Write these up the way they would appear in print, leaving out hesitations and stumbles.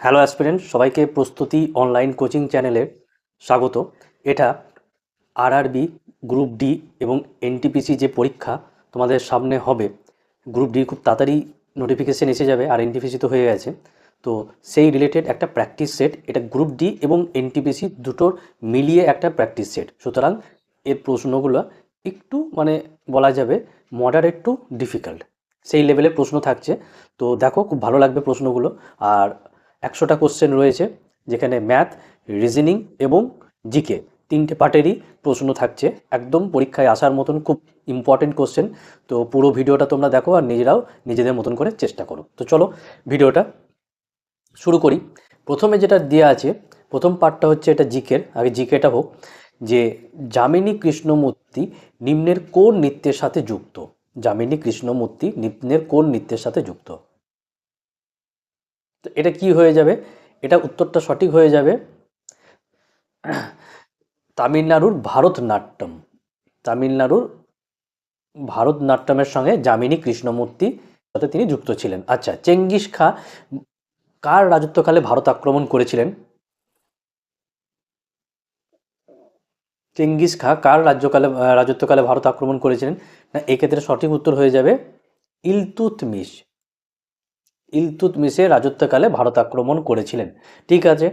Hello aspirant, সবাইকে প্রস্তুতি online coaching চ্যানেলে স্বাগত। এটা আরআরবি, গ্রুপ ডি এবং এনটিপিসি যে পরীক্ষা তোমাদের সামনে হবে, গ্রুপ ডি খুব তাড়াতাড়ি নোটিফিকেশান এসে যাবে, আর এনটিপিসি তো হয়ে গেছে। তো সেই রিলেটেড একটা প্র্যাকটিস সেট, এটা গ্রুপ ডি এবং এনটিপিসি দুটোর মিলিয়ে একটা প্র্যাকটিস সেট। সুতরাং এর প্রশ্নগুলো একটু বলা যাবে মডারেট টু ডিফিকাল্ট, সেই লেভেলের প্রশ্ন থাকছে। তো দেখো, খুব ভালো লাগবে প্রশ্নগুলো। আর 100টা কোশ্চেন রয়েছে, যেখানে ম্যাথ, রিজনিং এবং জিকে তিনটে পার্টেরই প্রশ্ন থাকছে, একদম পরীক্ষায় আসার মতন খুব ইম্পর্টেন্ট কোশ্চেন। তো পুরো ভিডিওটা তোমরা দেখো আর নিজেরাও নিজেদের মতন করে চেষ্টা করো। তো চলো ভিডিওটা শুরু করি। প্রথমে যেটা দেওয়া আছে, প্রথম পার্টটা হচ্ছে এটা জিকের, আগে জিকেটা হোক। যে যামিনী কৃষ্ণমূর্তি নিম্নের কোন নৃত্যের সাথে যুক্ত? যামিনী কৃষ্ণমূর্তি নিম্নের কোন নৃত্যের সাথে যুক্ত? তো এটা কি হয়ে যাবে? এটা উত্তরটা সঠিক হয়ে যাবে তামিলনাড়ুর ভারতনাট্যম। তামিলনাড়ুর ভারতনাট্যমের সঙ্গে যামিনী কৃষ্ণমূর্তি সাথে তিনি যুক্ত ছিলেন। আচ্ছা, চেঙ্গিস খাঁ কার রাজত্বকালে ভারত আক্রমণ করেছিলেন? চেঙ্গিস খাঁ কার রাজত্বকালে ভারত আক্রমণ করেছিলেন? না, এক্ষেত্রে সঠিক উত্তর হয়ে যাবে ইলতুৎমিশ। ইলতুৎমিশের রাজত্বকালে ভারত আক্রমণ করেছিলেন। ঠিক আছে।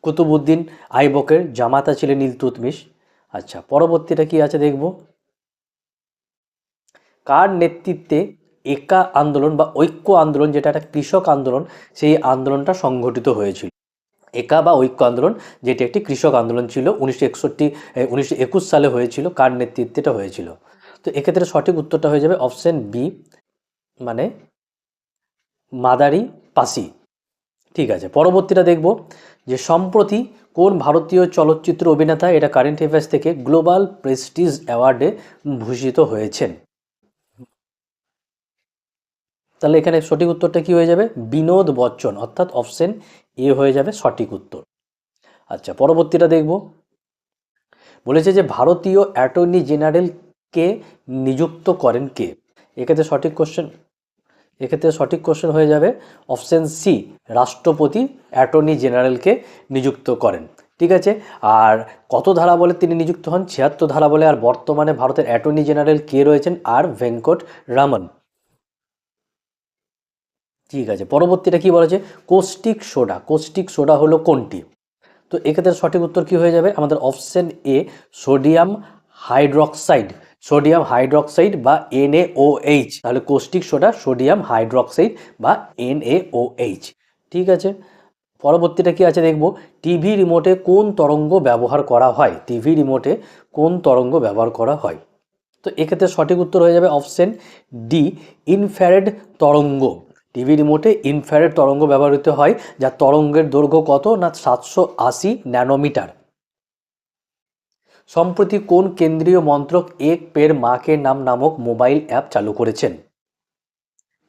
কুতুবউদ্দিন আইবকের জামাতা ছিলেন ইলতুৎমিশ। আচ্ছা, পরবর্তীটা কি আছে দেখব। কার নেতৃত্বে একা আন্দোলন বা ঐক্য আন্দোলন, যেটা একটা কৃষক আন্দোলন, সেই আন্দোলনটা সংগঠিত হয়েছিল? একা বা ঐক্য আন্দোলন, যেটি একটি কৃষক আন্দোলন ছিল, 1921 সালে হয়েছিল। কার নেতৃত্বে হয়েছিল? তো এক্ষেত্রে সঠিক উত্তরটা হয়ে যাবে অপশন বি, মানে মাদারি পাসি। ঠিক আছে, পরবর্তীটা দেখব। যে সম্প্রতি কোন ভারতীয় চলচ্চিত্র অভিনেতা, এটা কারেন্ট অ্যাফেয়ার্স থেকে, গ্লোবাল প্রেস্টিজ অ্যাওয়ার্ডে ভূষিত হয়েছেন? তাহলে এখানে সঠিক উত্তরটা কি হয়ে যাবে? বিনোদ বচ্চন, অর্থাৎ অপশন এ হয়ে যাবে সঠিক উত্তর। আচ্ছা, পরবর্তীটা দেখব। বলেছে যে ভারতীয় অ্যাটর্নি জেনারেলকে নিযুক্ত করেন কে? এক্ষেত্রে সঠিক কোশ্চেন হয়ে যাবে অপশন সি, রাষ্ট্রপতি অ্যাটর্নি জেনারেলকে নিযুক্ত করেন। ঠিক আছে। আর কত ধারা বলে তিনি নিযুক্ত হন? 76 ধারা বলে। আর বর্তমানে ভারতের অ্যাটর্নি জেনারেল কে রয়েছেন? আর ভেঙ্কট রামন। ঠিক আছে, পরবর্তীটা কি বলেছে? কোস্টিক সোডা হলো কোনটি? তো এক্ষেত্রে সঠিক উত্তর কি হয়ে যাবে? আমাদের option A, sodium hydroxide. Sodium hydroxide বা NaOH। তাহলে কোস্টিক সোডা সোডিয়াম হাইড্রক্সাইড বা NaOH। ঠিক আছে, পরবর্তীটা কি আছে দেখব। টিভি রিমোটে কোন তরঙ্গ ব্যবহার করা হয়? টিভি রিমোটে কোন তরঙ্গ ব্যবহার করা হয়? তো এক্ষেত্রে সঠিক উত্তর হয়ে যাবে অপশন ডি, ইনফ্রারেড তরঙ্গ। টিভি রিমোটে ইনফ্রারেড তরঙ্গ ব্যবহৃত হয়, যার তরঙ্গের দৈর্ঘ্য কত? না 780 ন্যানোমিটার। সম্প্রতি কোন কেন্দ্রীয় মন্ত্রক এক পের মা কে নাম নামক মোবাইল অ্যাপ চালু করেছেন?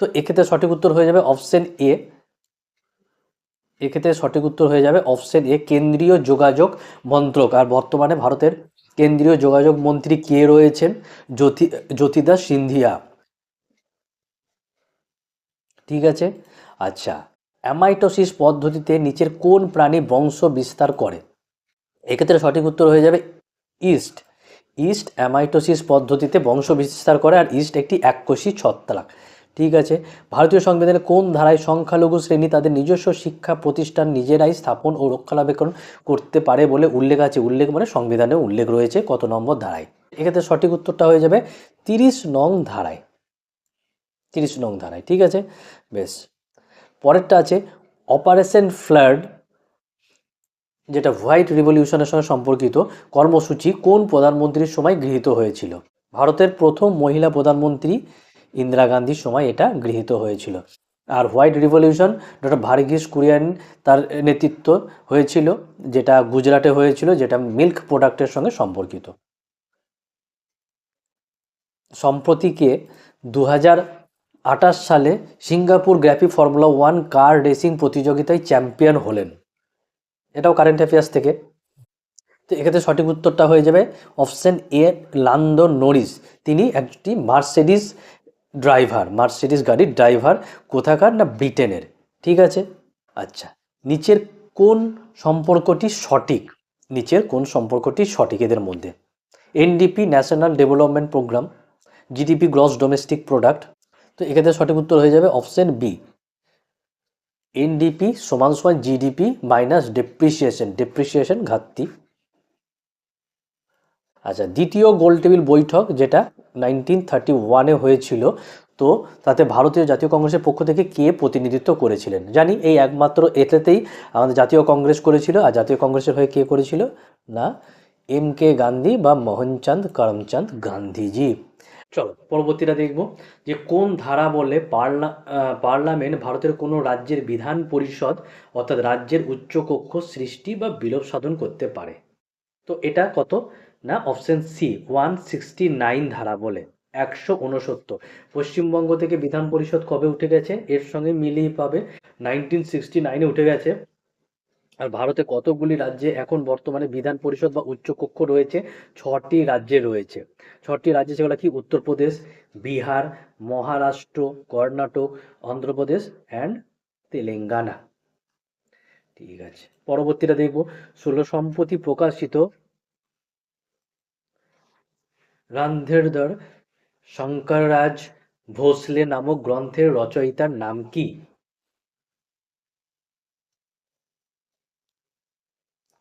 তো এক্ষেত্রে সঠিক উত্তর হয়ে যাবে অপশন এ। এক্ষেত্রে সঠিক উত্তর হয়ে যাবে অপশন এ, কেন্দ্রীয় যোগাযোগ মন্ত্রক। আর বর্তমানে ভারতের কেন্দ্রীয় যোগাযোগ মন্ত্রী কে রয়েছেন? জ্যোতিদাস সিন্ধিয়া। ঠিক আছে। আচ্ছা, অ্যামাইটোসিস পদ্ধতিতে নিচের কোন প্রাণী বংশ বিস্তার করে? এক্ষেত্রে সঠিক উত্তর হয়ে যাবে ইস্ট। ইস্ট অ্যামাইটোসিস পদ্ধতিতে বংশ বিস্তার করে, আর ইস্ট একটি এককোষী ছত্রাক। ঠিক আছে। ভারতীয় সংবিধানের কোন ধারায় সংখ্যালঘু শ্রেণী তাদের নিজস্ব শিক্ষা প্রতিষ্ঠান নিজেরাই স্থাপন ও রক্ষণাবেক্ষণ করতে পারে বলে উল্লেখ আছে? উল্লেখ মানে সংবিধানে উল্লেখ রয়েছে কত নম্বর ধারায়? এক্ষেত্রে সঠিক উত্তরটা হয়ে যাবে 30 নং ধারায়। 30 নং ধারায়। ঠিক আছে, বেশ। পরেরটা আছে অপারেশন ফ্লাড, যেটা হোয়াইট রিভলিউশনের সঙ্গে সম্পর্কিত কর্মসূচি কোন প্রধানমন্ত্রীর সময় গৃহীত হয়েছিল? ভারতের প্রথম মহিলা প্রধানমন্ত্রী ইন্দিরা গান্ধীর সময় এটা গৃহীত হয়েছিল। আর white revolution doctor Verghese Kurien তার নেতৃত্ব হয়েছিল, যেটা গুজরাটে হয়েছিল, যেটা মিল্ক প্রোডাক্টের সঙ্গে সম্পর্কিত। সম্প্রতিকে 2028 সালে Singapore grand pre formula 1 car racing প্রতিযোগিতায় চ্যাম্পিয়ন হলেন? এটাও কারেন্ট অ্যাফেয়ার্স থেকে। তো এক্ষেত্রে সঠিক উত্তরটা হয়ে যাবে অপশন এ, লান্দো নরিস। তিনি একটি মার্সিডিস গাড়ির ড্রাইভার। কোথাকার? না ব্রিটেনের। ঠিক আছে। আচ্ছা, নিচের কোন সম্পর্কটি সঠিক? নিচের কোন সম্পর্কটি সঠিক এদের মধ্যে? NDP, national development programme, GDP, gross domestic product. তো এক্ষেত্রে সঠিক উত্তর হয়ে যাবে অপশন বি, এনডিপি সমান সমান জিডিপি মাইনাস ডেপ্রিসিয়েশন ঘাটতি। আচ্ছা, দ্বিতীয় গোলটেবিল বৈঠক যেটা 1931-এ হয়েছিল, তো তাতে ভারতীয় জাতীয় কংগ্রেসের পক্ষ থেকে কে প্রতিনিধিত্ব করেছিলেন? জানি এই একমাত্র এতেতেই আমাদের জাতীয় কংগ্রেস করেছিল। আর জাতীয় কংগ্রেসের হয়ে কে করেছিল? না, এম কে গান্ধী বা মোহনচাঁদ করমচাঁদ গান্ধীজি। চলো পরবর্তীটা দেখব, যে কোন ধারা বলে পার্লামেন্ট ভারতের কোনো রাজ্যের বিধান পরিষদ অর্থাৎ রাজ্যের উচ্চকক্ষ সৃষ্টি বা বিলোপ সাধন করতে পারে? তো এটা কত? না, অপশন সি 169 ধারা বলে, 169। পশ্চিমবঙ্গ থেকে বিধান পরিষদ কবে উঠে গেছে? এর সঙ্গে মিলিয়ে পাবে, 1969-এ উঠে গেছে। আর ভারতে কতগুলি রাজ্যে এখন বর্তমানে বিধান পরিষদ বা উচ্চকক্ষ রয়েছে? 6টি রাজ্যে রয়েছে। 6টি রাজ্যে সেগুলো কি? উত্তরপ্রদেশ, বিহার, মহারাষ্ট্র, কর্ণাটক, অন্ধ্রপ্রদেশ অ্যান্ড তেলেঙ্গানা। ঠিক আছে, পরবর্তীটা দেখব, ষোলো সম্প্রতি প্রকাশিত রান্ধেরধর শঙ্কররাজ ভোসলে নামক গ্রন্থের রচয়িতার নাম কি?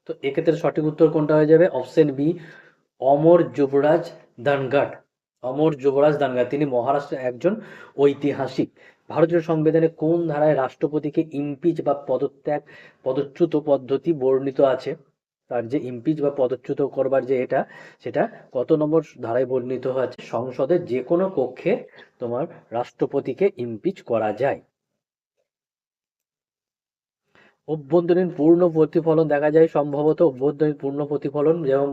তো এক্ষেত্রে সঠিক উত্তর কোনটা হয়ে যাবে? অপশন বি, অমর যুবরাজ দানঘাট। অমর যুবরাজ দানঘাট, তিনি মহারাষ্ট্রের একজন ঐতিহাসিক। ভারতীয় সংবিধানে কোন ধারায় রাষ্ট্রপতিকে ইমপিচ বা পদচ্যুত পদ্ধতি বর্ণিত আছে? তার যে ইমপিচ বা পদচ্যুত করবার যে এটা, সেটা কত নম্বর ধারায় বর্ণিত আছে? সংসদের যে কোনো কক্ষে তোমার রাষ্ট্রপতিকে ইমপিচ করা যায়। অভ্যন্তরীণ পূর্ণ প্রতিফলন দেখা যায় সম্ভবত, অভ্যন্তরীণ পূর্ণ প্রতিফলন যেমন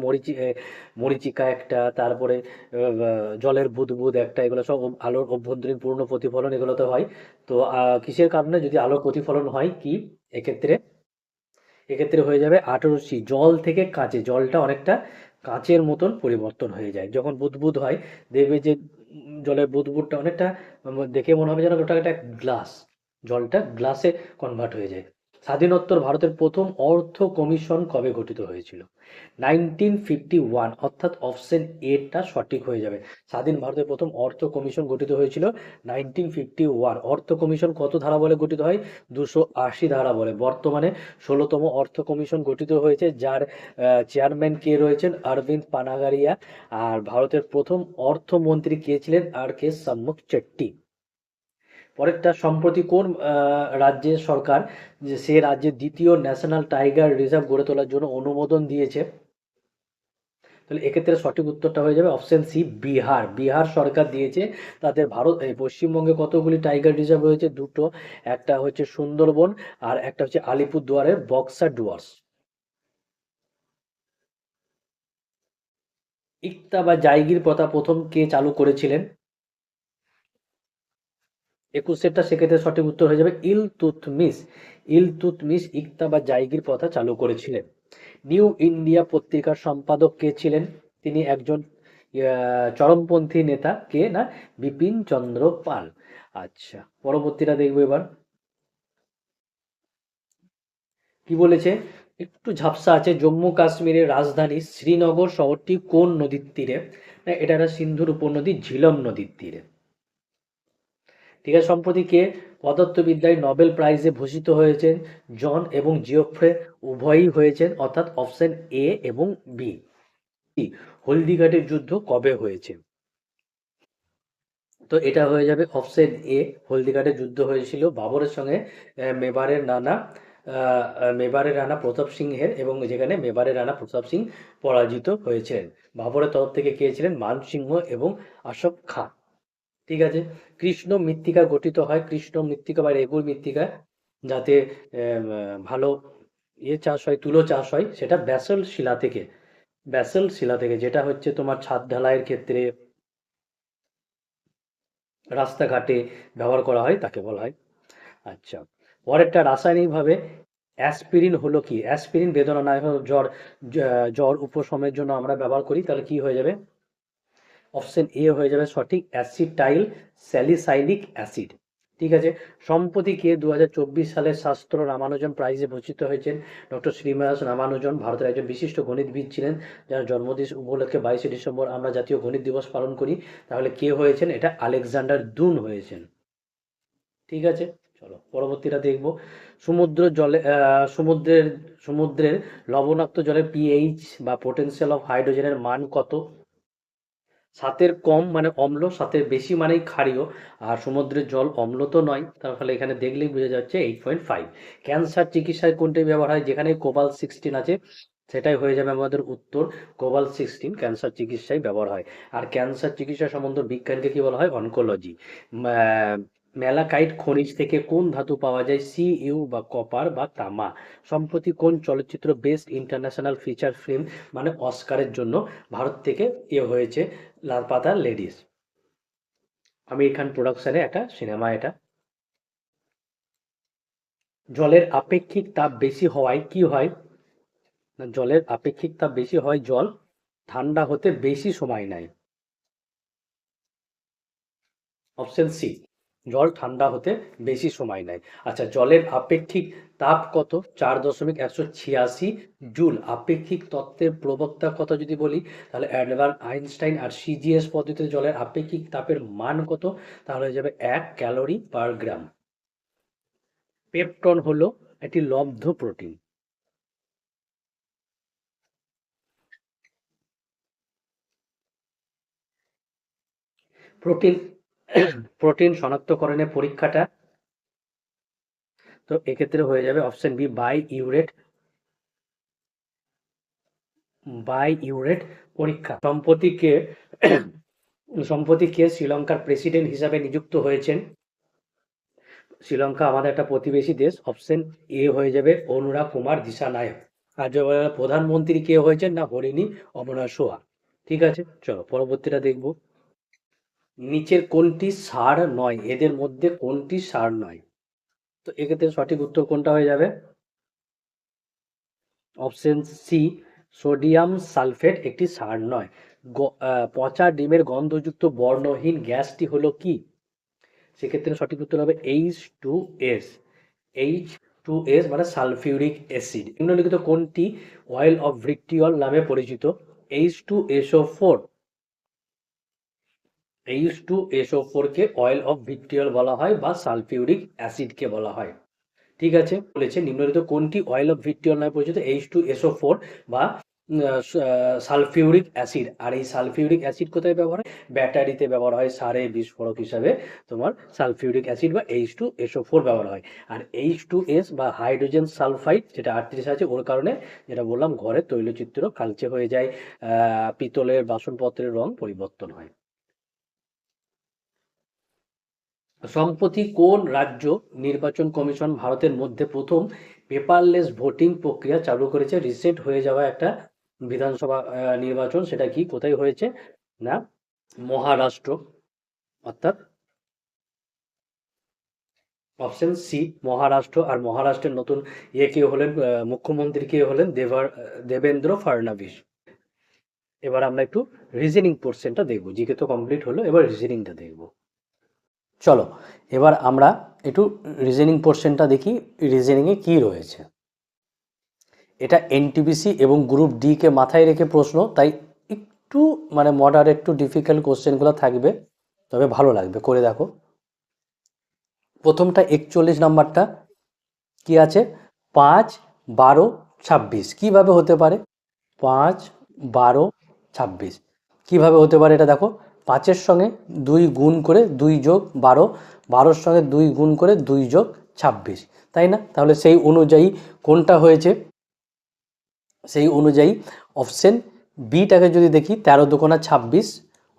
মরীচিকা একটা, তারপরে জলের বুদবুদ একটা, এগুলো সব আলোর অভ্যন্তরীণ পূর্ণ প্রতিফলন এগুলোতে হয়। তো কিসের কারণে যদি আলোর প্রতিফলন হয় কি এক্ষেত্রে? এক্ষেত্রে হয়ে যাবে 18C, জল থেকে কাঁচে, জলটা অনেকটা কাঁচের মতন পরিবর্তন হয়ে যায় যখন বুদবুদ হয়। দেখবে যে জলের বুদবুদটা অনেকটা দেখে মনে হবে যেন ওটা একটা গ্লাস, জলটা গ্লাসে কনভার্ট হয়ে যায়। স্বাধীনোত্তর ভারতের প্রথম অর্থ কমিশন কবে গঠিত হয়েছিল? 1951, অর্থাৎ অপশন এটা সঠিক হয়ে যাবে। স্বাধীন ভারতের প্রথম অর্থ কমিশন গঠিত হয়েছিল 1951। অর্থ কমিশন কত ধারা বলে গঠিত হয়? 280 ধারা বলে। বর্তমানে 16তম অর্থ কমিশন গঠিত হয়েছে, যার চেয়ারম্যান কে রয়েছেন? অরবিন্দ পানাগারিয়া। আর ভারতের প্রথম অর্থমন্ত্রী কে ছিলেন? আর কে সম্মুখ চেট্টি। পরেরটা, সম্প্রতি কোন রাজ্যের সরকার যে সে রাজ্যের দ্বিতীয় ন্যাশনাল টাইগার রিজার্ভ গড়ে তোলার জন্য অনুমোদন দিয়েছে? তাহলে এক্ষেত্রে সঠিক উত্তরটা হয়ে যাবে অপশন সি, বিহার। বিহার সরকার দিয়েছে। তাদের পশ্চিমবঙ্গে কতগুলি টাইগার রিজার্ভ রয়েছে? দুটো, একটা হচ্ছে সুন্দরবন আর একটা হচ্ছে আলিপুরদুয়ারের বক্সা ডুয়ার্স। ইকতা বা জাইগির প্রথা প্রথম কে চালু করেছিলেন? 21টা, সেক্ষেত্রে সঠিক উত্তর হয়ে যাবে ইলতুৎমিশ। ইলতুৎমিশ ইকতা বা জাইগির প্রথা চালু করেছিলেন। নিউ ইন্ডিয়া পত্রিকার সম্পাদক কে ছিলেন? তিনি একজন চরমপন্থী নেতা, কে? না, বিপিন চন্দ্র পাল। আচ্ছা, পরবর্তীটা দেখবো এবার। কি বলেছে? একটু ঝাপসা আছে, জম্মু কাশ্মীরের রাজধানী শ্রীনগর শহরটি কোন নদীর তীরে? না, এটা একটা সিন্ধুর উপনদী ঝিলম নদীর তীরে। ঠিক আছে, সম্প্রতি কে পদার্থবিদ্যায় নোবেল প্রাইজে ভূষিত হয়েছেন? জন এবং জিওফ্রে উভয়ই হয়েছেন, অর্থাৎ অপশন এ এবং বি। হলদিঘাটের যুদ্ধ কবে হয়েছে? তো এটা হয়ে যাবে অপশন এ, হলদিঘাটের যুদ্ধ হয়েছিল বাবরের সঙ্গে মেবারের রানা প্রতাপ সিংহের, এবং যেখানে মেবারের রানা প্রতাপ সিং পরাজিত হয়েছিলেন। বাবরের তরফ থেকে কে ছিলেন? মান সিংহ এবং আশফ খাঁ। ঠিক আছে, কৃষ্ণ মৃত্তিকা গঠিত হয়, কৃষ্ণ মৃত্তিকা বা রেগুর মৃত্তিকা, যাতে ভালো চাষ হয়, তুলো চাষ হয়, সেটা ব্যাসল্ট শিলা থেকে। ব্যাসল্ট শিলা থেকে, যেটা হচ্ছে তোমার ছাদ ঢালাইয়ের ক্ষেত্রে, রাস্তাঘাটে ব্যবহার করা হয়, তাকে বলা হয়। আচ্ছা, পরেরটা, রাসায়নিকভাবে অ্যাসপিরিন হলো কি? অ্যাসপিরিন বেদনানায়ক জ্বর উপশমের জন্য আমরা ব্যবহার করি, তাহলে কি হয়ে যাবে? অপশন এ হয়ে যাবে সঠিক, অ্যাসিটাইল স্যালিসাইলিক অ্যাসিড। ঠিক আছে। সম্প্রতি কে 2024 সালের শাস্ত্র রামানুজন প্রাইজে ভূষিত হয়েছেন? ডক্টর শ্রীনিবাস রামানুজন ভারতের একজন বিশিষ্ট গণিতবিদ ছিলেন, যার জন্মদিন উপলক্ষে 22শে ডিসেম্বর আমরা জাতীয় গণিত দিবস পালন করি। তাহলে কে হয়েছেন? এটা আলেকজান্ডার দুন হয়েছেন। ঠিক আছে, চলো পরবর্তীটা দেখব। সমুদ্র জলে সমুদ্রের লবণাক্ত জলের পিএইচ বা পোটেনশিয়াল অফ হাইড্রোজেনের মান কত? 7-এর কম মানে অম্ল, 7-এর বেশি মানেই ক্ষারীয়। আর সমুদ্রের জল অম্ল তো নয়, তার ফলে এখানে দেখলেই বোঝা যাচ্ছে 8.5। ক্যান্সার চিকিৎসায় কোনটি ব্যবহার হয়? যেখানে কোবাল-16 আছে সেটাই হয়ে যাবে আমাদের উত্তর। কোবাল-16 ক্যান্সার চিকিৎসায় ব্যবহার হয়। আর ক্যান্সার চিকিৎসা সম্বন্ধ বিজ্ঞানকে কি বলা হয়? অনকোলজি। ম্যালাকাইট খনিজ থেকে কোন ধাতু পাওয়া যায়? সিইউ বা কপার বা তামা। সম্প্রতি কোন চলচ্চিত্র বেস্ট ইন্টারন্যাশনাল ফিচার ফিল্ম মানে অস্কারের জন্য ভারত থেকে হয়েছে? লাল পাতা লেডিস। আমির খান প্রোডাকশনে একটা সিনেমা এটা। জলের আপেক্ষিক তাপ বেশি হওয়ায় কি হয়? না, জলের আপেক্ষিক তাপ বেশি হয় জল ঠান্ডা হতে বেশি সময় নেয়। অপশন সি, জল ঠান্ডা হতে বেশি সময় নেয়। আচ্ছা, জলের আপেক্ষিক তাপ কত? 4.186 জুল। আপেক্ষিক তত্ত্বের প্রবক্তা কত যদি বলি, তাহলে অ্যালবার্ট আইনস্টাইন। আর সিজিএস পদ্ধতিতে জলের আপেক্ষিক তাপের মান কত? তাহলে হয়ে যাবে 1 ক্যালোরি/গ্রাম। পেপটন হলো একটি লব্ধ প্রোটিন। প্রোটিন প্রোটিন শনাক্তকরণের পরীক্ষাটা, তো এক্ষেত্রে হয়ে যাবে অপশন বি, বাই ইউরেট পরীক্ষা। সম্প্রতি কে শ্রীলঙ্কার প্রেসিডেন্ট হিসাবে নিযুক্ত হয়েছেন? শ্রীলঙ্কা আমাদের একটা প্রতিবেশী দেশ। অপশন এ হয়ে যাবে অনুরাগ কুমার দিশানায়ক। আর প্রধানমন্ত্রী কে হয়েছেন? না, হরিণী অবনয় সোয়া। ঠিক আছে, চলো পরবর্তীটা দেখবো। নিচের কোনটি সার নয়? এদের মধ্যে কোনটি সার নয়? তো এক্ষেত্রে সঠিক উত্তর কোনটা হয়ে যাবে? অপশন সি, সোডিয়াম সালফেট একটি সার নয়। পচা ডিমের গন্ধযুক্ত বর্ণহীন গ্যাসটি হলো কি? সেক্ষেত্রে সঠিক উত্তর হবে H2S। H2S মানে সালফিউরিক অ্যাসিড। নিম্নলিখিত কোনটি অয়েল অফ ভিট্রিয়ল নামে পরিচিত? H2SO4। H2SO4 K oil of vitriol বলা হয় বা সালফিউরিক অ্যাসিডকে বলা হয়। ঠিক আছে, বলেছে নিম্নলিখিত কোনটি অয়েল অফ ভিট্রিয়ল নামে পরিচিত? H2SO4 বা সালফিউরিক অ্যাসিড। আর এই সালফিউরিক অ্যাসিড কোথায় ব্যবহার হয়? ব্যাটারিতে ব্যবহার হয়, সারে বিস্ফোরক হিসাবে তোমার সালফিউরিক অ্যাসিড বা H2SO4 ব্যবহার হয়। আর H2S বা হাইড্রোজেন সালফাইড যেটা 38 আছে, ওর কারণে যেটা বললাম ঘরের তৈলচিত্র কালচে হয়ে যায়, পিতলের বাসনপত্রের রং পরিবর্তন হয়। সম্প্রতি কোন রাজ্য নির্বাচন কমিশন ভারতের মধ্যে প্রথম পেপারলেস ভোটিং প্রক্রিয়া চালু করেছে? রিসেন্ট হয়ে যাওয়া একটা বিধানসভা নির্বাচন, সেটা কি কোথায় হয়েছে? না, মহারাষ্ট্র। অর্থাৎ অপশন সি, মহারাষ্ট্র। আর মহারাষ্ট্রের নতুন কে হলেন, মুখ্যমন্ত্রী কে হলেন? দেবেন্দ্র ফাডনাভিস। এবার আমরা একটু রিজনিং পোর্শনটা দেখবো। জিকে তো কমপ্লিট হলো, এবার রিজনিংটা দেখবো। চলো এবার আমরা একটু রিজনিং পোর্শনটা দেখি, রিজনিংয়ে কি রয়েছে। এটা এনটিপিসি এবং গ্রুপ ডি কে মাথায় রেখে প্রশ্ন, তাই একটু মানে মডারেট টু ডিফিকাল্ট কোশ্চেনগুলো থাকবে, তবে ভালো লাগবে, করে দেখো। প্রথমটা 41 নাম্বারটা কি আছে? 5, 12, 26 কিভাবে হতে পারে? 5, 12, 26 কিভাবে হতে পারে এটা দেখো। 5-এর সঙ্গে 2 গুণ করে 2 যোগ 12, 12-র সঙ্গে 2 গুণ করে 2 যোগ 26, তাই না? তাহলে সেই অনুযায়ী কোনটা হয়েছে? সেই অনুযায়ী অপশন বিটাকে যদি দেখি, 13 দুগুণা 26।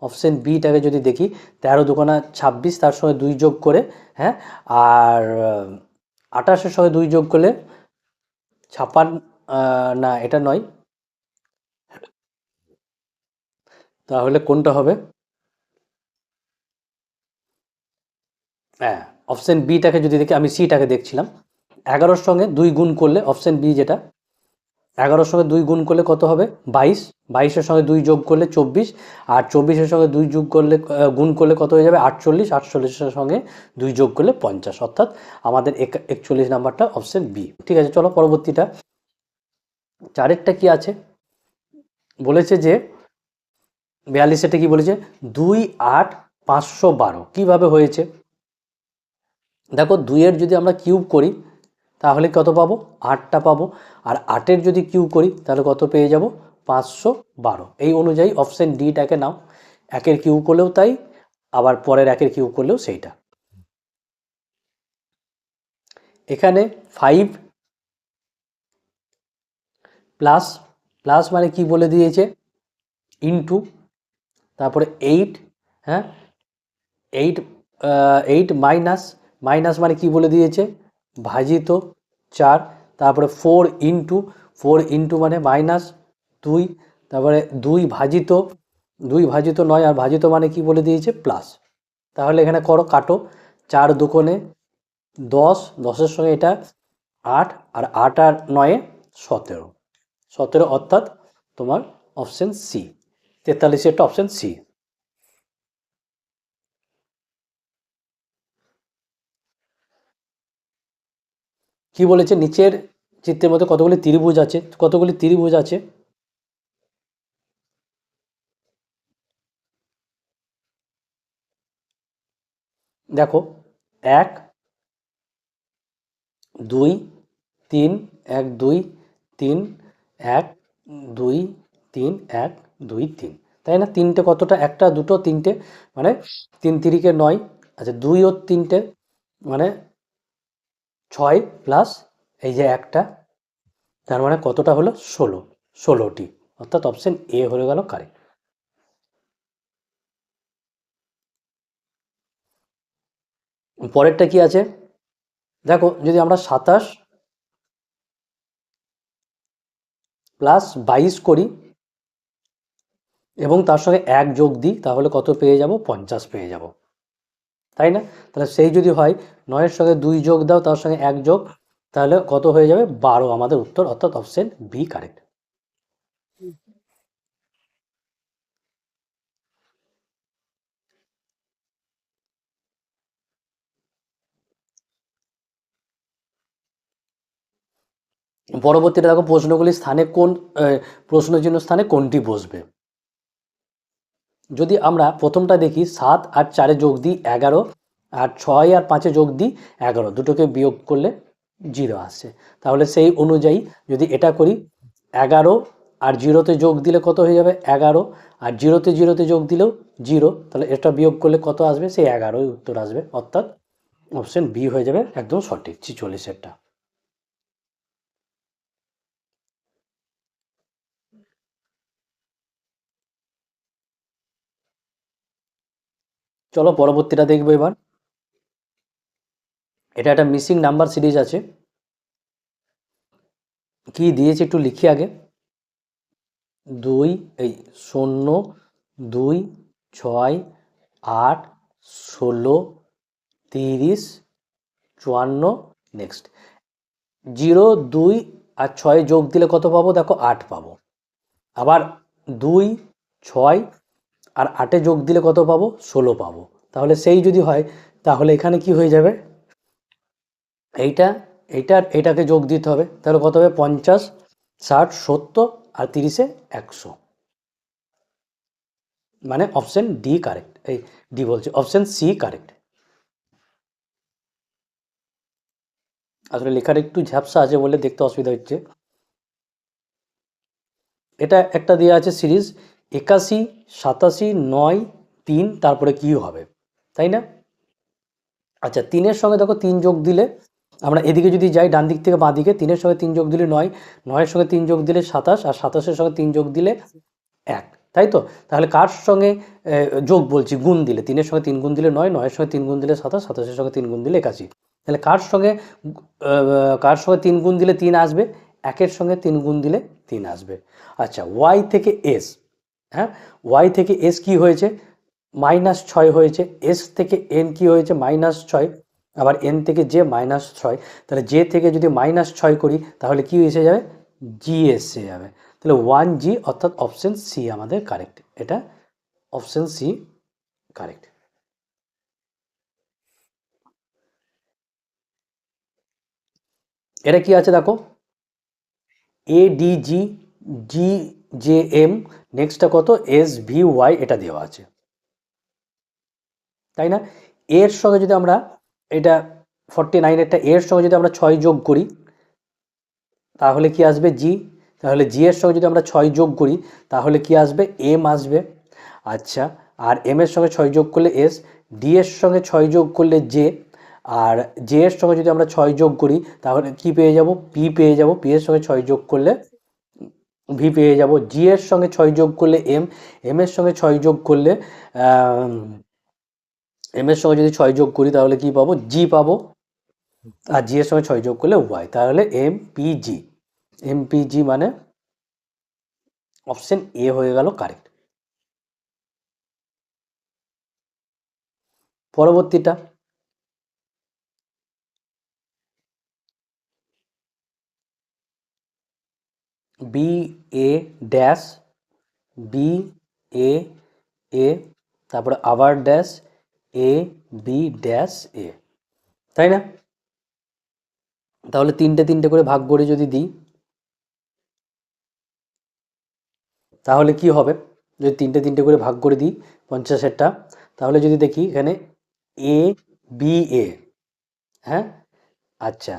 অপশন বিটাকে যদি দেখি 13 দুগুণা 26, তার সঙ্গে 2 যোগ করে, হ্যাঁ, আর 28-এর সঙ্গে 2 যোগ করলে 56, না এটা নয়, তাহলে কোনটা হবে? হ্যাঁ, অপশন বিটাকে যদি দেখি, আমি সিটাকে দেখছিলাম। 11-র সঙ্গে 2 গুণ করলে অপশন বি যেটা 11-এর সঙ্গে 2 গুণ করলে কত হবে 22, 22-এর সঙ্গে 2 যোগ করলে 24, আর 24-এর সঙ্গে 2 যোগ করলে গুণ করলে কত হয়ে যাবে 48, 48-এর সঙ্গে 2 যোগ করলে 50, অর্থাৎ আমাদের 41 নাম্বারটা অপশন বি। ঠিক আছে, চলো পরবর্তীটা। চারেরটা কি আছে, বলেছে যে 42-এটা কি বলেছে 2 8 512 কিভাবে হয়েছে। দেখো 2-এর যদি আমরা কিউব করি তাহলে কত পাবো 8টা পাবো, আর 8-এর যদি কিউব করি তাহলে কত পেয়ে যাব 512। এই অনুযায়ী অপশন ডিটাকে নাও, 1-এর কিউব করলেও তাই, আবার পরের 1-এর কিউব করলেও সেইটা। এখানে 5 প্লাস, প্লাস মানে কি বলে দিয়েছে ইনটু, তারপরে 8, হ্যাঁ 8, 8 মাইনাস, মাইনাস মানে কি বলে দিয়েছে ভাজিত 4, তারপরে 4 ইন্টু, 4 ইন্টু মানে -2, তারপরে 2 ভাজিত, 2 ভাজিত 9, আর ভাজিত মানে কি বলে দিয়েছে প্লাস। তাহলে এখানে করো কাটো, 4 দুকোণে 10, 10-এর সঙ্গে এটা 8, আর 8 আর 9 17, 17 অর্থাৎ তোমার অপশন সি 43-এরটা অপশন সি। কি বলেছে নিচের চিত্রের মধ্যে কতগুলি ত্রিভুজ আছে, কতগুলি ত্রিভুজ আছে দেখো 1 2 3, 1 2 3, 1 2 3, 1 2 3, তাই না? তিনটে কতটা, একটা দুটো তিনটে, মানে 3 3 9, আচ্ছা 2 ও 3টে মানে 6 প্লাস এই যে একটা, তার মানে কতটা হলো 16, 16টি, অর্থাৎ অপশন এ হয়ে গেল কারেক্ট। পরেরটা কি আছে দেখো, যদি আমরা 27 প্লাস 22 করি এবং তার সঙ্গে 1 যোগ দিই তাহলে কত পেয়ে যাব 50 পেয়ে যাব, তাই না? তাহলে সেই যদি হয় 9-এর সঙ্গে 2 যোগ দাও তার সঙ্গে 1 যোগ, তাহলে কত হয়ে যাবে 12 আমাদের উত্তর, অর্থাৎ অপশন বি কারেক্ট। পরবর্তীটা দেখো, প্রশ্নগুলির স্থানে কোন প্রশ্নচিহ্ন স্থানে কোনটি বসবে। যদি আমরা প্রথমটা দেখি 7 আর 4-এ যোগ দিই 11, আর 6 আর 5-এ যোগ দিই 11, দুটোকে বিয়োগ করলে 0 আসছে, তাহলে সেই অনুযায়ী যদি এটা করি 11 আর 0-তে যোগ দিলে কত হয়ে যাবে 11, আর 0-তে যোগ দিলেও 0, তাহলে এটা বিয়োগ করলে কত আসবে সেই 11ই উত্তর আসবে, অর্থাৎ অপশন বি হয়ে যাবে একদম সঠিক 46-এরটা। চলো পরবর্তীটা দেখবো এবার। এটা একটা মিসিং নাম্বার সিরিজ আছে, কি দিয়েছে একটু লিখি আগে। 2 0 2 6 8 16 30 54, নেক্সট 0 2 আর 6 যোগ দিলে কত পাবো দেখো 8 পাবো, আবার 2 6 আর 8-এ যোগ দিলে কত পাবো 16 পাবো, তাহলে সেই যদি হয় তাহলে এখানে কি হয়ে যাবে এইটা, এইটার এটাকে যোগ দিতে হবে, তাহলে কত হবে 50 60 70 আর 30-এ 100, মানে অপশন ডি কারেক্ট, এই ডি বলছে অপশন সি কারেক্ট। আসলে লেখার একটু ঝাপসা আছে বলে দেখতে অসুবিধা হচ্ছে। এটা একটা দেওয়া আছে সিরিজ 81 87 9 3, তারপরে কি হবে, তাই না? আচ্ছা 3-এর সঙ্গে দেখো 3 যোগ দিলে, আমরা এদিকে যদি যাই ডান দিক থেকে বাঁ দিকে, 3-এর সঙ্গে 3 যোগ দিলে 9, 9-এর সঙ্গে 3 যোগ দিলে 27, আর 27-এর সঙ্গে 3 যোগ দিলে 1, তাই তো? তাহলে কার সঙ্গে যোগ বলছি গুণ দিলে, 3-এর সঙ্গে 3 গুণ দিলে 9, 9-এর সঙ্গে 3 গুণ দিলে 27, 27-এর সঙ্গে 3 গুণ দিলে 81, তাহলে কার সঙ্গে 3 গুণ দিলে 3 আসবে, 1-এর সঙ্গে 3 গুণ দিলে 3 আসবে। আচ্ছা ওয়াই থেকে এস, হ্যাঁ ওয়াই থেকে এস কি হয়েছে -6 হয়েছে, এস থেকে এন কি হয়েছে -6, আবার এন থেকে জে -6, তাহলে জে থেকে যদি -6 করি তাহলে কি এসে যাবে জিএসে যাবে, তাহলে 1G অর্থাৎ অপশন সি আমাদের কারেক্ট, এটা অপশন সি কারেক্ট। এটা কি আছে দেখো, ADG GJM, নেক্সটটা কত SVY, এটা দেওয়া আছে, তাই না? এর সঙ্গে যদি আমরা এটা 49 একটা এর সঙ্গে যদি আমরা 6 যোগ করি তাহলে কি আসবে জি, তাহলে জি এর সঙ্গে যদি আমরা 6 যোগ করি তাহলে কি আসবে এম আসবে। আচ্ছা, আর এম এর সঙ্গে 6 যোগ করলে এস, ডি এর সঙ্গে 6 যোগ করলে জে, আর জে এর সঙ্গে যদি আমরা 6 যোগ করি তাহলে কি পেয়ে যাব পি পেয়ে যাব, পি এর সঙ্গে 6 যোগ করলে ভি পেয়ে যাব, জি এর সঙ্গে 6 যোগ করলে এম, এম এর সঙ্গে 6 যোগ করলে এম এর সঙ্গে যদি 6 যোগ করি তাহলে কি পাবো জি পাবো, আর জি এর সঙ্গে 6 যোগ করলে ওয়াই, তাহলে এমপিজি, এমপিজি মানে অপশন এ হয়ে গেল কারেক্ট। পরবর্তীটা B A dash, B A A, তারপরে আবার dash, A B dash A, তাই না? তাহলে তিনটে তিনটে করে ভাগ করে যদি দিই তাহলে কি হবে, যদি তিনটে তিনটে করে ভাগ করে দিই 50-এরটা, তাহলে যদি দেখি এখানে এ বি এ, হ্যাঁ, আচ্ছা,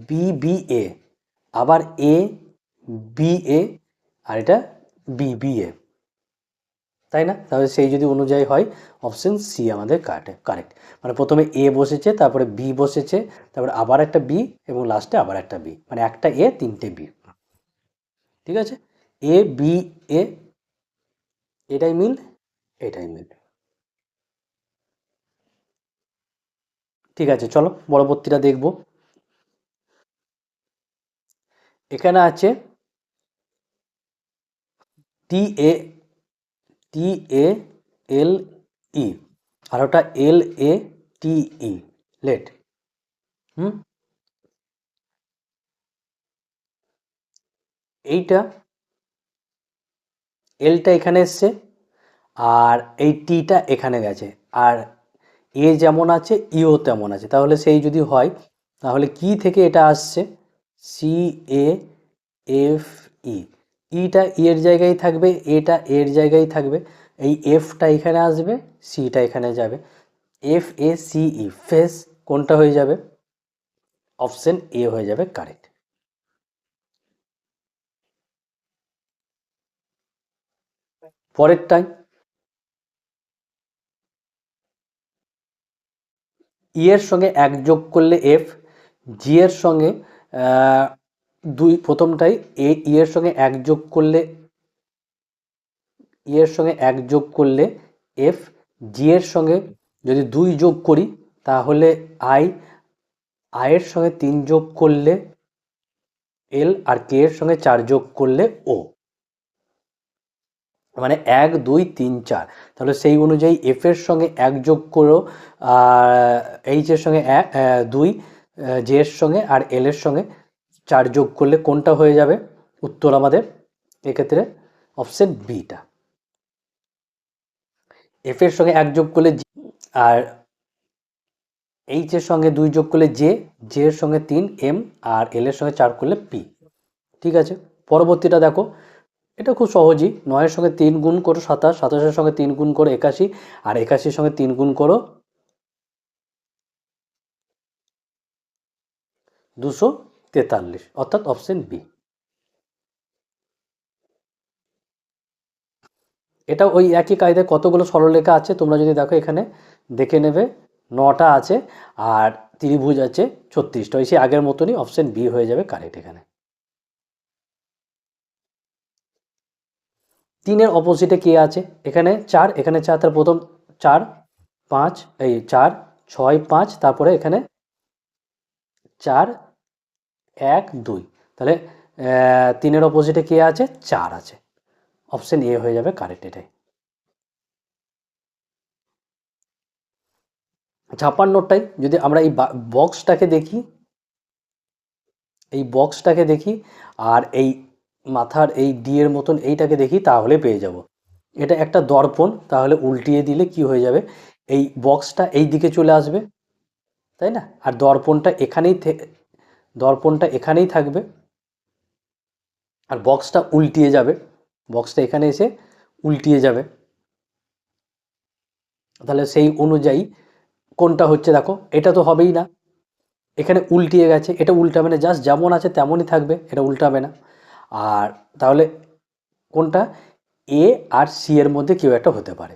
বি বি এ, আবার এ বি এ, আর এটা বি বি এ, তাই না? তাহলে সেই যদি অনুযায়ী হয় অপশন সি আমাদের কারেক্ট, মানে প্রথমে এ বসেছে, তারপরে বি বসেছে, তারপরে আবার একটা বি, এবং লাস্টে আবার একটা বি, মানে একটা এ তিনটে বি, ঠিক আছে? এ বি এ, এটাই মিল, এটাই মিল। ঠিক আছে, চলো পরবর্তীটা দেখব। এখানে আছে টি এ, টি এ এল ই, আর ওটা এল এ টি ই, লেট। হুম, এইটা এলটা এখানে এসছে, আর এই টিটা এখানে গেছে, আর এ যেমন আছে ইও তেমন আছে, তাহলে সেই যদি হয় তাহলে কি থেকে এটা আসছে, সি এ এফ ই, ইটা এর জায়গায় থাকবে, এটা এর জায়গায় থাকবে, এই এফটা এখানে আসবে, সিটা এখানে যাবে, F A C E, face, কোনটা হয়ে যাবে অপশন এ হয়ে যাবে কারেক্ট। পরেরটাই ই এর সঙ্গে এক যোগ করলে এফ, জি এর সঙ্গে দুই, প্রথমটাই ই এর সঙ্গে এক যোগ করলে, ই এর সঙ্গে এক যোগ করলে এফ, জি এর সঙ্গে যদি দুই যোগ করি তাহলে আই, আয়ের সঙ্গে তিন যোগ করলে এল, আর কে এর সঙ্গে চার যোগ করলে ও, মানে 1 2 3 4, তাহলে সেই অনুযায়ী এফ এর সঙ্গে এক যোগ করো, আর এইচ এর সঙ্গে এক, দুই, জে এর সঙ্গে আর এল এর সঙ্গে চার যোগ করলে কোনটা হয়ে যাবে উত্তর আমাদের, এক্ষেত্রে অপশন বিটা, এফ এর সঙ্গে এক যোগ করলে জি, আর এইচ এর সঙ্গে দুই যোগ করলে জে, জে এর সঙ্গে তিন এম, আর এল এর সঙ্গে চার করলে পি। ঠিক আছে, পরবর্তীটা দেখো, এটা খুব সহজই, 9-এর সঙ্গে 3 গুণ করো 27, 27-এর সঙ্গে 3 গুণ করো 81, আর 81-র সঙ্গে 3 গুণ করো 243, অর্থাৎ অপশন বি। এটা ওই একই কায়দায় কতগুলো সরলরেখা আছে তোমরা যদি দেখো এখানে দেখে নেবে, 9টা আছে, আর ত্রিভুজ আছে 36টা, ওই সেই আগের মতনই অপশন বি হয়ে যাবে কারেক্ট এখানে। 3-এর অপোজিটে কে আছে, এখানে 4, এখানে 4, তার প্রথম 4 5, এই 4 6 5, তারপরে এখানে 4 1 2, তাহলে 3-এর অপোজিটে কে আছে 4 আছে, অপশন এ হয়ে যাবে কারেক্ট এটাই। 56টাই যদি আমরা এই বক্সটাকে দেখি, এই বক্সটাকে দেখি আর এই মাথার এই ডি এর মতন এইটাকে দেখি, তাহলে পেয়ে যাব। এটা একটা দর্পণ, তাহলে উল্টিয়ে দিলে কি হয়ে যাবে, এই বক্সটা এই দিকে চলে আসবে, তাই না? আর দর্পণটা এখানেই থাকবে, আর বক্সটা উল্টিয়ে যাবে, বক্সটা এখানে এসে উল্টিয়ে যাবে। তাহলে সেই অনুযায়ী কোনটা হচ্ছে, দেখো এটা তো হবেই না, এখানে উল্টিয়ে গেছে, এটা উল্টাবে না, জাস্ট যেমন আছে তেমনই থাকবে, এটা উল্টাবে না। আর তাহলে কোনটা, এ আর সি এর মধ্যে কেউ একটা হতে পারে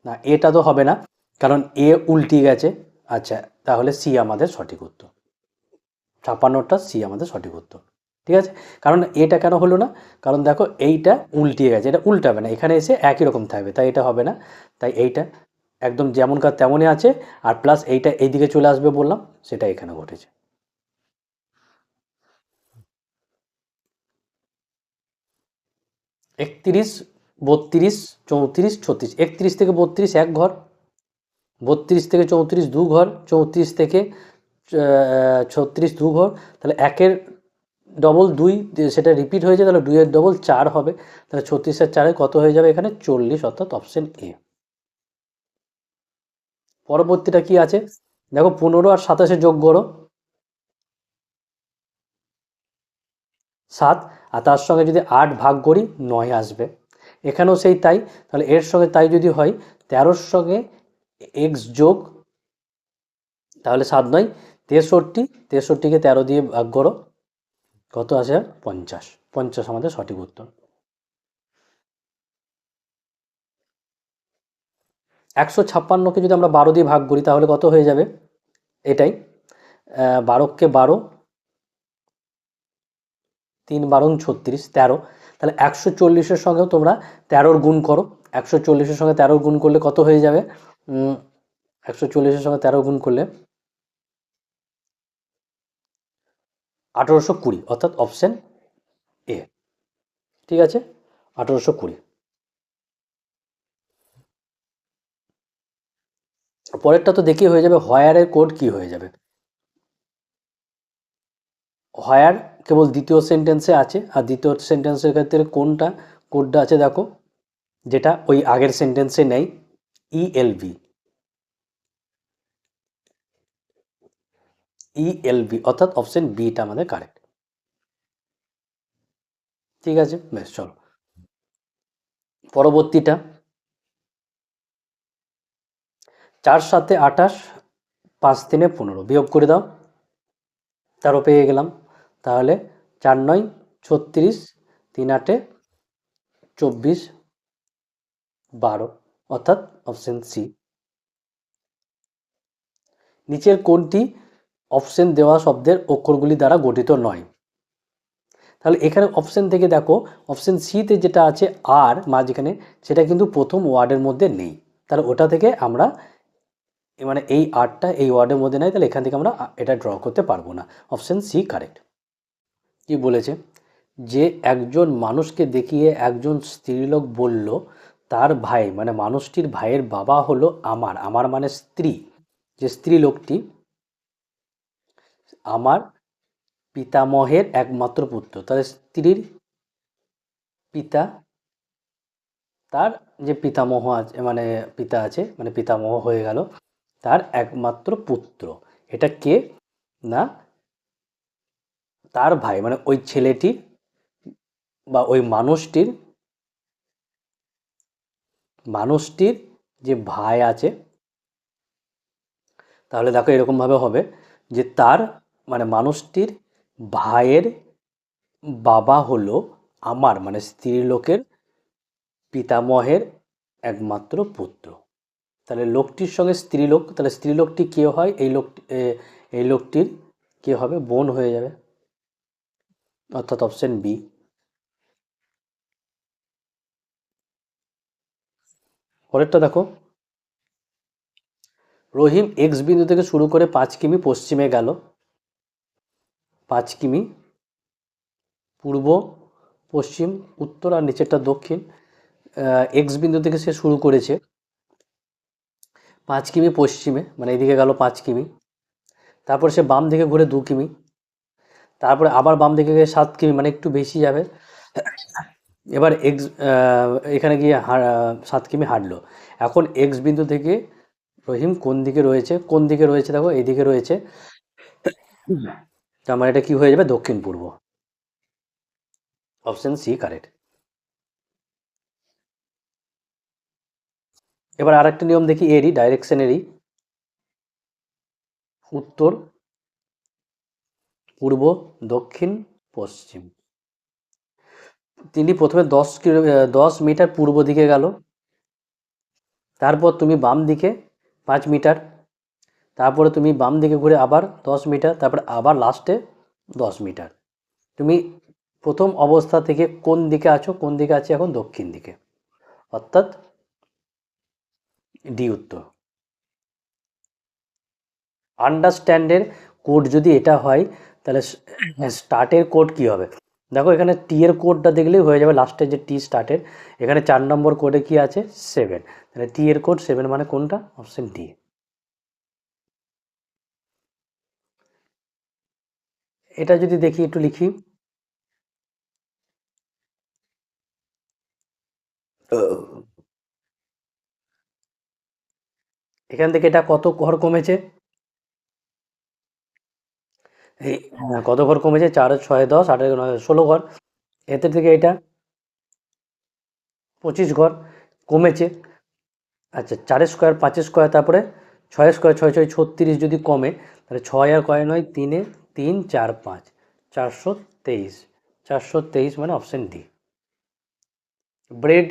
না, এটা তো হবে না, কারণ এ উল্টিয়ে গেছে। আচ্ছা, তাহলে সি আমাদের সঠিক উত্তর, 56টা সি আমাদের সঠিক উত্তর। ঠিক আছে, কারণ এটা কেন হলো না, কারণ দেখো এইটা উল্টিয়ে গেছে, এটা উল্টাবে না, এখানে এসে একই রকম থাকবে, তাই এটা হবে না। তাই এইটা একদম যেমনকার তেমনই আছে, আর প্লাস এইটা এইদিকে চলে আসবে বললাম, সেটা এখানে ঘটেছে। 31, 32, 34, 36, 31 থেকে 32 এক ঘর, 32 থেকে 34 দু ঘর, 34 থেকে 36 দু ঘর, তাহলে একের ডবল দুই, সেটা রিপিট হয়েছে, তাহলে দুইয়ের ডবল 4 হবে, তাহলে 36 আর 4 কত হয়ে যাবে এখানে, 40, অর্থাৎ অপশন এ। পরবর্তীটা কি আছে দেখো, 15 আর 27 যোগ করো, 7, আর তার সঙ্গে যদি 8 ভাগ করি 9 আসবে, এখানেও সেই তাই, তাহলে এর সঙ্গে তাই যদি হয়, 13-র সঙ্গে এক্স যোগ, তাহলে 7 9 63, 63কে 13 দিয়ে ভাগ করো, কত আসে, 50, 50 আমাদের সঠিক উত্তর। 156কে যদি আমরা 12 দিয়ে ভাগ করি, তাহলে কত হয়ে যাবে, এটাই, 12কে 12, 3 12 36, 13, তাহলে 140-এর সঙ্গেও তোমরা 13-র গুণ করো, 140-এর সঙ্গে 13-র গুণ করলে কত হয়ে যাবে, 140-এর সঙ্গে 13 গুণ করলে 1820, অর্থাৎ অপশন এ। ঠিক আছে, 1820। পরেরটা তো দেখি হয়ে যাবে, হোয়ারের কোড কি হয়ে যাবে। হোয়ার কেবল দ্বিতীয় সেন্টেন্সে আছে, আর দ্বিতীয় সেন্টেন্সের ক্ষেত্রে কোনটা কোডটা আছে দেখো, যেটা ওই আগের সেন্টেন্সে নেই, ইএলভি, ইএলভি, অর্থাৎ অপশন বিটা আমাদের কারেক্ট। ঠিক আছে, বেশ, চলো পরবর্তীটা, 4 7 28, 5 3 15, বিয়োগ করে দাও, 13 পেয়ে গেলাম, তাহলে 4 9 36, 3 8 24, 12, অর্থাৎ অপশন সি। নিচের কোনটি অপশন দেওয়া শব্দের অক্ষরগুলি দ্বারা গঠিত নয়, তাহলে এখানে অপশন থেকে দেখো, অপশন সিতে যেটা আছে আর মাঝখানে, সেটা কিন্তু প্রথম ওয়ার্ডের মধ্যে নেই, তাহলে ওটা থেকে আমরা, মানে এই আরটা এই ওয়ার্ডের মধ্যে নাই, তাহলে এখান থেকে আমরা এটা ড্র করতে পারবো না, অপশন সি কারেক্ট। কি বলেছে, যে একজন মানুষকে দেখিয়ে একজন স্ত্রীলোক বলল, তার ভাই মানে মানুষটির ভাইয়ের বাবা হলো আমার, আমার মানে স্ত্রী, যে স্ত্রী লোকটি আমার পিতামহের একমাত্র পুত্র, তাহলে স্ত্রীর পিতা, তার যে পিতামহ আছে মানে পিতা আছে, মানে পিতামহ হয়ে গেল, তার একমাত্র পুত্র, এটা কে না, তার ভাই, মানে ওই ছেলেটির বা ওই মানুষটির যে ভাই আছে, তাহলে দেখো এরকমভাবে হবে, যে তার মানে মানুষটির ভাইয়ের বাবা হলো আমার মানে স্ত্রীলোকের পিতামহের একমাত্র পুত্র, তাহলে লোকটির সঙ্গে স্ত্রীলোক, তাহলে স্ত্রীলোকটি কে হয়, এই লোকটির কে হবে, বোন হয়ে যাবে, অর্থাৎ অপশন বি। পরেরটা দেখো, রহিম এক্স বিন্দু থেকে শুরু করে 5 কিমি পশ্চিমে গেল, 5 কিমি পূর্ব, পশ্চিম, উত্তর, আর নিচেরটা দক্ষিণ, এক্স বিন্দু থেকে সে শুরু করেছে 5 কিমি পশ্চিমে, মানে এদিকে গেল 5 কিমি, তারপরে সে বাম দিকে ঘুরে 2 কিমি, তারপরে আবার বাম দিকে গিয়ে 7 কিমি, মানে একটু বেশি যাবে। এবার এক্স এখানে গিয়ে 7 কিমি হাঁটলো। এখন এক্স বিন্দু থেকে রহিম কোন দিকে রয়েছে, কোন দিকে রয়েছে দেখো এইদিকে রয়েছে, তার মানে এটা কি হয়ে যাবে, দক্ষিণ পূর্ব। Option C correct. এবার আরেকটা নিয়ম দেখি এরই, ডাইরেকশনেরই। উত্তর, পূর্ব, দক্ষিণ, পশ্চিম। তিনি প্রথমে 10 মিটার পূর্ব দিকে গেল, তারপর তুমি বাম দিকে 5 মিটার, তারপরে তুমি বাম দিকে ঘুরে আবার 10 মিটার, তারপরে আবার লাস্টে 10 মিটার। তুমি প্রথম অবস্থা থেকে কোন দিকে আছো, কোন দিকে আছে এখন, দক্ষিণ দিকে, অর্থাৎ ডি উত্তর। আন্ডারস্ট্যান্ডের কোড যদি এটা হয়, তাহলে স্টার্টের কোড কি হবে? দেখো এখানে টি এর কোডটা দেখলেই হয়ে যাবে, লাস্টে যে টি স্টার্টের, এখানে 4 নম্বর কোডে কি আছে, 7, তাহলে টি এর কোড 7 মানে কোনটা, অপশন ডি। এটা যদি দেখি, একটু লিখি, এখান থেকে এটা কত ঘর কমেছে, এই কত ঘর কমেছে, 4 6 10 8 9 16 ঘর। এতে থেকে এটা 25 ঘর কমেছে। আচ্ছা, 4 স্কোয়ার 5 স্কোয়ার, তারপরে 6 স্কোয়ার 6 6 36 যদি কমে, তাহলে 6 আর কয় নয়, 3 3 4 5, 423, 423 মানে অপশন ডি। ব্রেড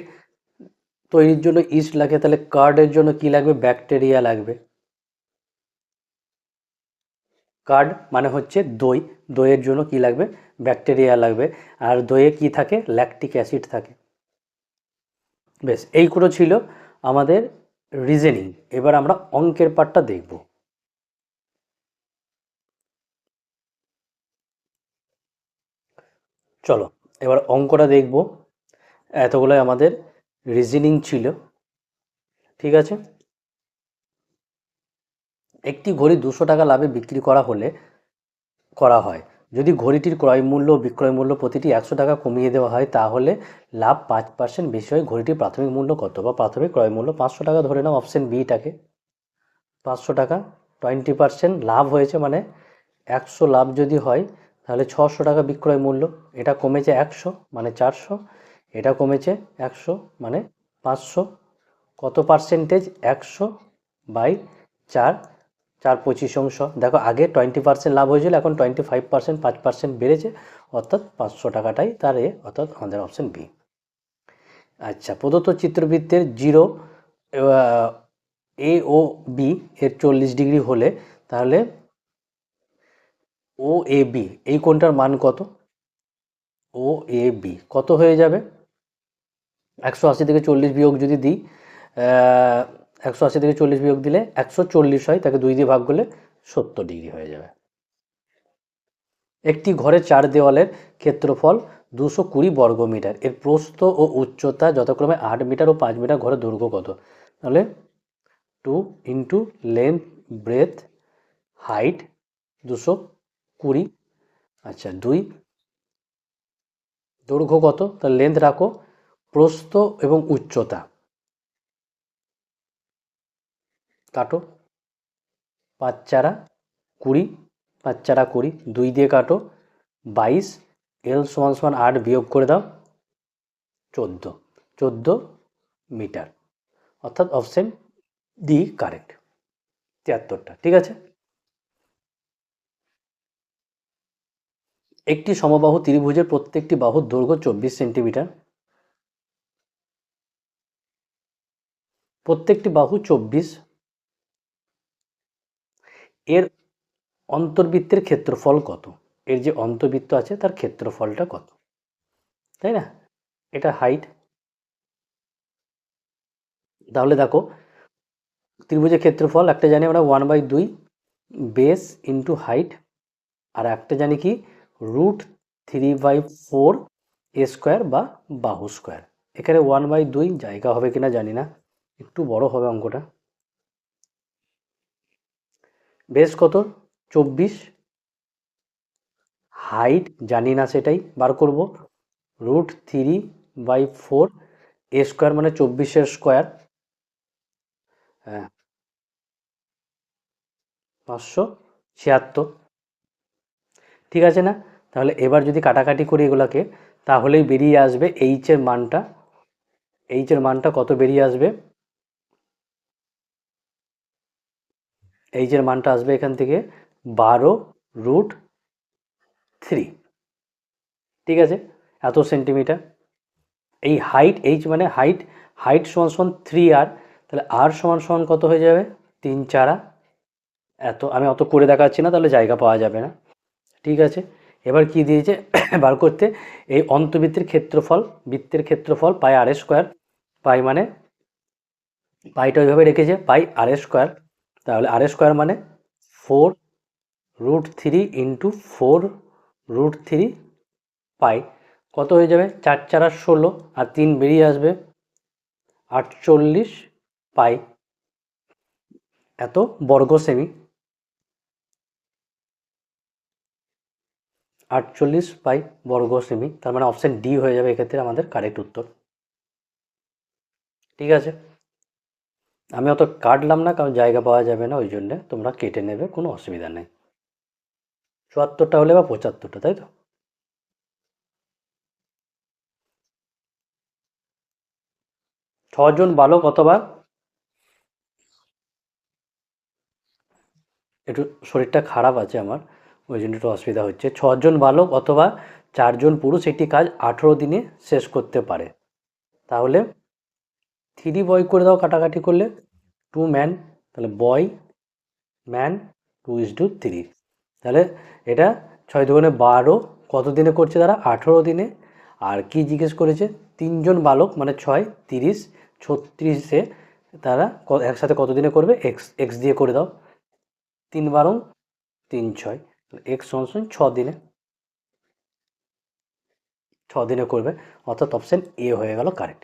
তৈরির জন্য ইস্ট লাগে, তাহলে কার্ডের জন্য কি লাগবে, ব্যাকটেরিয়া লাগবে। কার্ড মানে হচ্ছে দই, দইয়ের জন্য কি লাগবে, ব্যাকটেরিয়া লাগবে। আর দইয়ে কি থাকে, ল্যাকটিক অ্যাসিড থাকে। বেশ, এইগুলো ছিল আমাদের রিজনিং। এবার আমরা অঙ্কের পার্টটা দেখব। চলো এবার অঙ্কটা দেখব। এতগুলো আমাদের রিজনিং ছিল, ঠিক আছে। একটি ঘড়ি 200 টাকা লাভে বিক্রি করা হয়। যদি ঘড়িটির ক্রয় মূল্য ও বিক্রয় মূল্য প্রতিটি 100 টাকা কমিয়ে দেওয়া হয়, তাহলে লাভ 5% বেশি হয়। ঘড়িটির প্রাথমিক মূল্য কত, বা প্রাথমিক ক্রয় মূল্য 500 টাকা ধরে নাও, অপশন বিটাকে। 500 টাকা, 20% লাভ হয়েছে, মানে 100 লাভ যদি হয়, তাহলে 600 টাকা বিক্রয় মূল্য। এটা কমেছে 100 মানে 400, এটা কমেছে 100 মানে 500। কত পার্সেন্টেজ, 100/4, 4/25। দেখো আগে 20% লাভ হয়েছিল, এখন 25%, 5% বেড়েছে, অর্থাৎ 500 টাকাটাই তার অর্থাৎ আমাদের অপশন বি। আচ্ছা, প্রদত্ত চিত্রবৃত্তের জিরো এ ও বি এর 40 ডিগ্রি হলে, তাহলে ও এ বি এই কোণটার মান কত, ও এ বি কত হয়ে যাবে, 180 থেকে 40 বিয়োগ যদি দিই, 180 থেকে 40 বিয়োগ দিলে 140 হয়, তাকে 2 দিয়ে ভাগ করলে 70 ডিগ্রি হয়ে যাবে। একটি ঘরের 4 দেওয়ালের ক্ষেত্রফল 220 বর্গমিটার, এর প্রস্থ ও উচ্চতা যথাক্রমে 8 মিটার ও 5 মিটার, ঘরের দৈর্ঘ্য কত? তাহলে 2 ইন্টু লেন্থ, ব্রেথ, হাইট 220। আচ্ছা, 2 দৈর্ঘ্য কত, তাহলে লেন্থ রাখো, প্রস্থ এবং উচ্চতা কাটো, 5 4 20, 5 4 20, 2 দিয়ে কাটো, 22, এল সমান সমান 8 বিয়োগ করে দাও, 14 মিটার, অর্থাৎ অপশন ডি কারেক্ট, 73টা, ঠিক আছে। একটি সমবাহু ত্রিভুজের প্রত্যেকটি বাহুর দৈর্ঘ্য 24 সেন্টিমিটার, প্রত্যেকটি বাহু 24, এর অন্তর্বৃত্তের ক্ষেত্রফল কত? এর যে অন্তর্বৃত্ত আছে তার ক্ষেত্রফলটা কত, তাই না? এটা হাইট। তাহলে দেখো, ত্রিভুজের ক্ষেত্রফল একটা জানি আমরা 1/2 বেস ইন্টু হাইট, আর একটা জানি কি √3/4 এ স্কোয়ার বা বাহু স্কোয়ার। এখানে 1/2 জায়গা হবে কিনা জানি না, একটু বড় হবে অঙ্কটা। বেস কত, 24, হাইট জানি না সেটাই বার করব, √3/4, এ স্কোয়ার মানে 24-এর স্কোয়ার, হ্যাঁ 576। ঠিক আছে না? তাহলে এবার যদি কাটাকাটি করি এগুলাকে, তাহলেই বেরিয়ে আসবে এইচের মানটা কত বেরিয়ে আসবে? এইচের মানটা আসবে এখান থেকে 12√3। ঠিক আছে, এত সেন্টিমিটার। এই হাইট, এইচ মানে হাইট, হাইট সমান সমান 3r, তাহলে আর সমান সমান কত হয়ে যাবে? 3×4। এত আমি অত করে দেখাচ্ছি না, তাহলে জায়গা পাওয়া যাবে না। ঠিক আছে, এবার কি দিয়েছে বার করতে? এই অন্তবৃত্তের ক্ষেত্রফল, বৃত্তের ক্ষেত্রফল πr², পাই মানে পাইটা ওইভাবে রেখেছে πr², তাহলে r² মানে 4√3 × 4√3 পাই, কত হয়ে যাবে? 4×4 = 16, আর 3 বেরিয়ে আসবে 48 পাই, এত বর্গ সেমি। 48 পাই বর্গ সেমি, তার মানে অপশান ডি হয়ে যাবে এক্ষেত্রে আমাদের কারেক্ট উত্তর। ঠিক আছে, আমি অত কাটলাম না, কারণ জায়গা পাওয়া যাবে না, ওই জন্যে তোমরা কেটে নেবে, কোনো অসুবিধা নেই। 74টা হলে বা 75টা, তাই তো? ছজন বালক অথবা, একটু শরীরটা খারাপ আছে আমার, ওই জন্য একটু অসুবিধা হচ্ছে। 6জন বালক অথবা 4জন পুরুষ একটি কাজ 18 দিনে শেষ করতে পারে, তাহলে 3 বয় করে দাও কাটাকাটি করলে, 2 ম্যান, তাহলে বয় ম্যান 2:3, তাহলে এটা 6×2 = 12, কত দিনে করছে তারা? 18 দিনে। আর কি জিজ্ঞেস করেছে? 3জন বালক মানে 6, 30, 36-এ তারা একসাথে কত দিনে করবে? এক্স এক্স দিয়ে করে দাও, 3×12 = 3×6, এক্স সমান 6 দিনে, 6 দিনে করবে, অর্থাৎ অপশান এ হয়ে গেল কারেক্ট।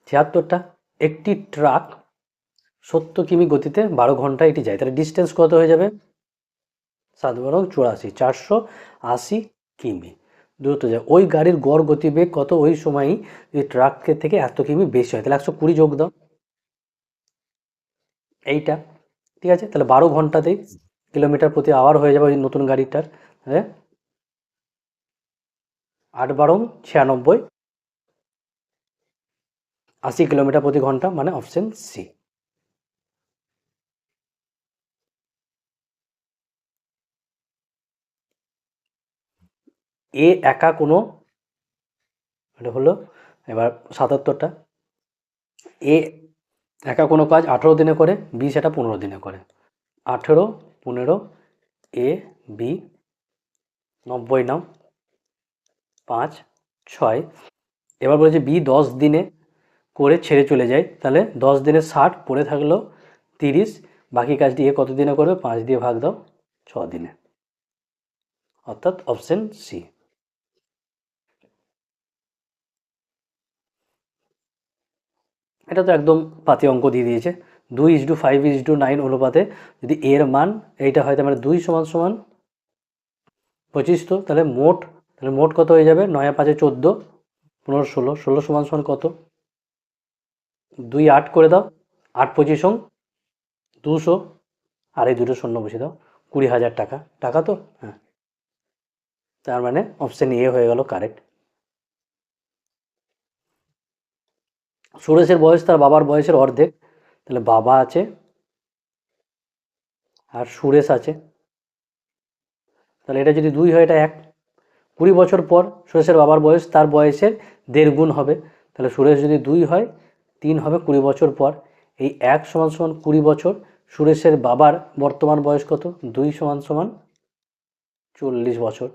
76টা, একটি ট্রাক 70 কিমি গতিতে 12 ঘন্টায় এটি যায়, তাহলে ডিস্টেন্স কত হয়ে যাবে? 7×12 = 84, 480 কিমি দ্রুত যায়। ওই গাড়ির গড় গতিবেগ কত? ওই সময়ই এই ট্রাকের থেকে এত কিমি বেশি হয়, তাহলে 120 যোগ দাও এইটা। ঠিক আছে, তাহলে 12 ঘন্টাতেই কিলোমিটার/আওয়ার হয়ে যাবে ওই নতুন গাড়িটার। হ্যাঁ, 8×12 = 96, 80 কিলোমিটার/ঘন্টা, মানে অপশন সি। এ একা কোনো, এটা হলো এবার 77টা, এ একা কোনো কাজ 18 দিনে করে, বি সেটা 15 দিনে করে। 18, 15, এ বি 90 নাও, 5, 6। এবার বলেছে বি 10 দিনে করে ছেড়ে চলে যায়, তাহলে 10 দিনে 60, পড়ে থাকলো 30, বাকি কাজটি এ কত দিনে করবে? 5 দিয়ে ভাগ দাও, 6 দিনে, অর্থাৎ অপশন সি। এটা তো একদম পাতি অঙ্ক দিয়ে দিয়েছে। 2:5:9 অনুপাতে যদি এর মান এইটা হয়, তার মানে 2 = 25, তো তাহলে মোট কত হয়ে যাবে? 9 আর 5 = 14, 15, 16, 16 = কত? 2 8 করে দাও, 8×25 = 200, আর এই দুটো শূন্য বসিয়ে দাও, 20,000 টাকা, টাকা তো, হ্যাঁ, তার মানে অপশন এ হয়ে গেল কারেক্ট। সুরেশের বয়স তার বাবার বয়সের অর্ধেক, তাহলে বাবা আছে আর সুরেশ আছে, তাহলে এটা যদি 2 হয়, এটা 1। 20 বছর পর সুরেশের বাবার বয়স তার বয়সের 1.5 গুণ হবে, তাহলে সুরেশ যদি 2 হয়, 3 হবে 20 বছর পর। এই 1 = 20 বছর, সুরেশের বাবার বর্তমান বয়স কত? 2 = 40 বছর,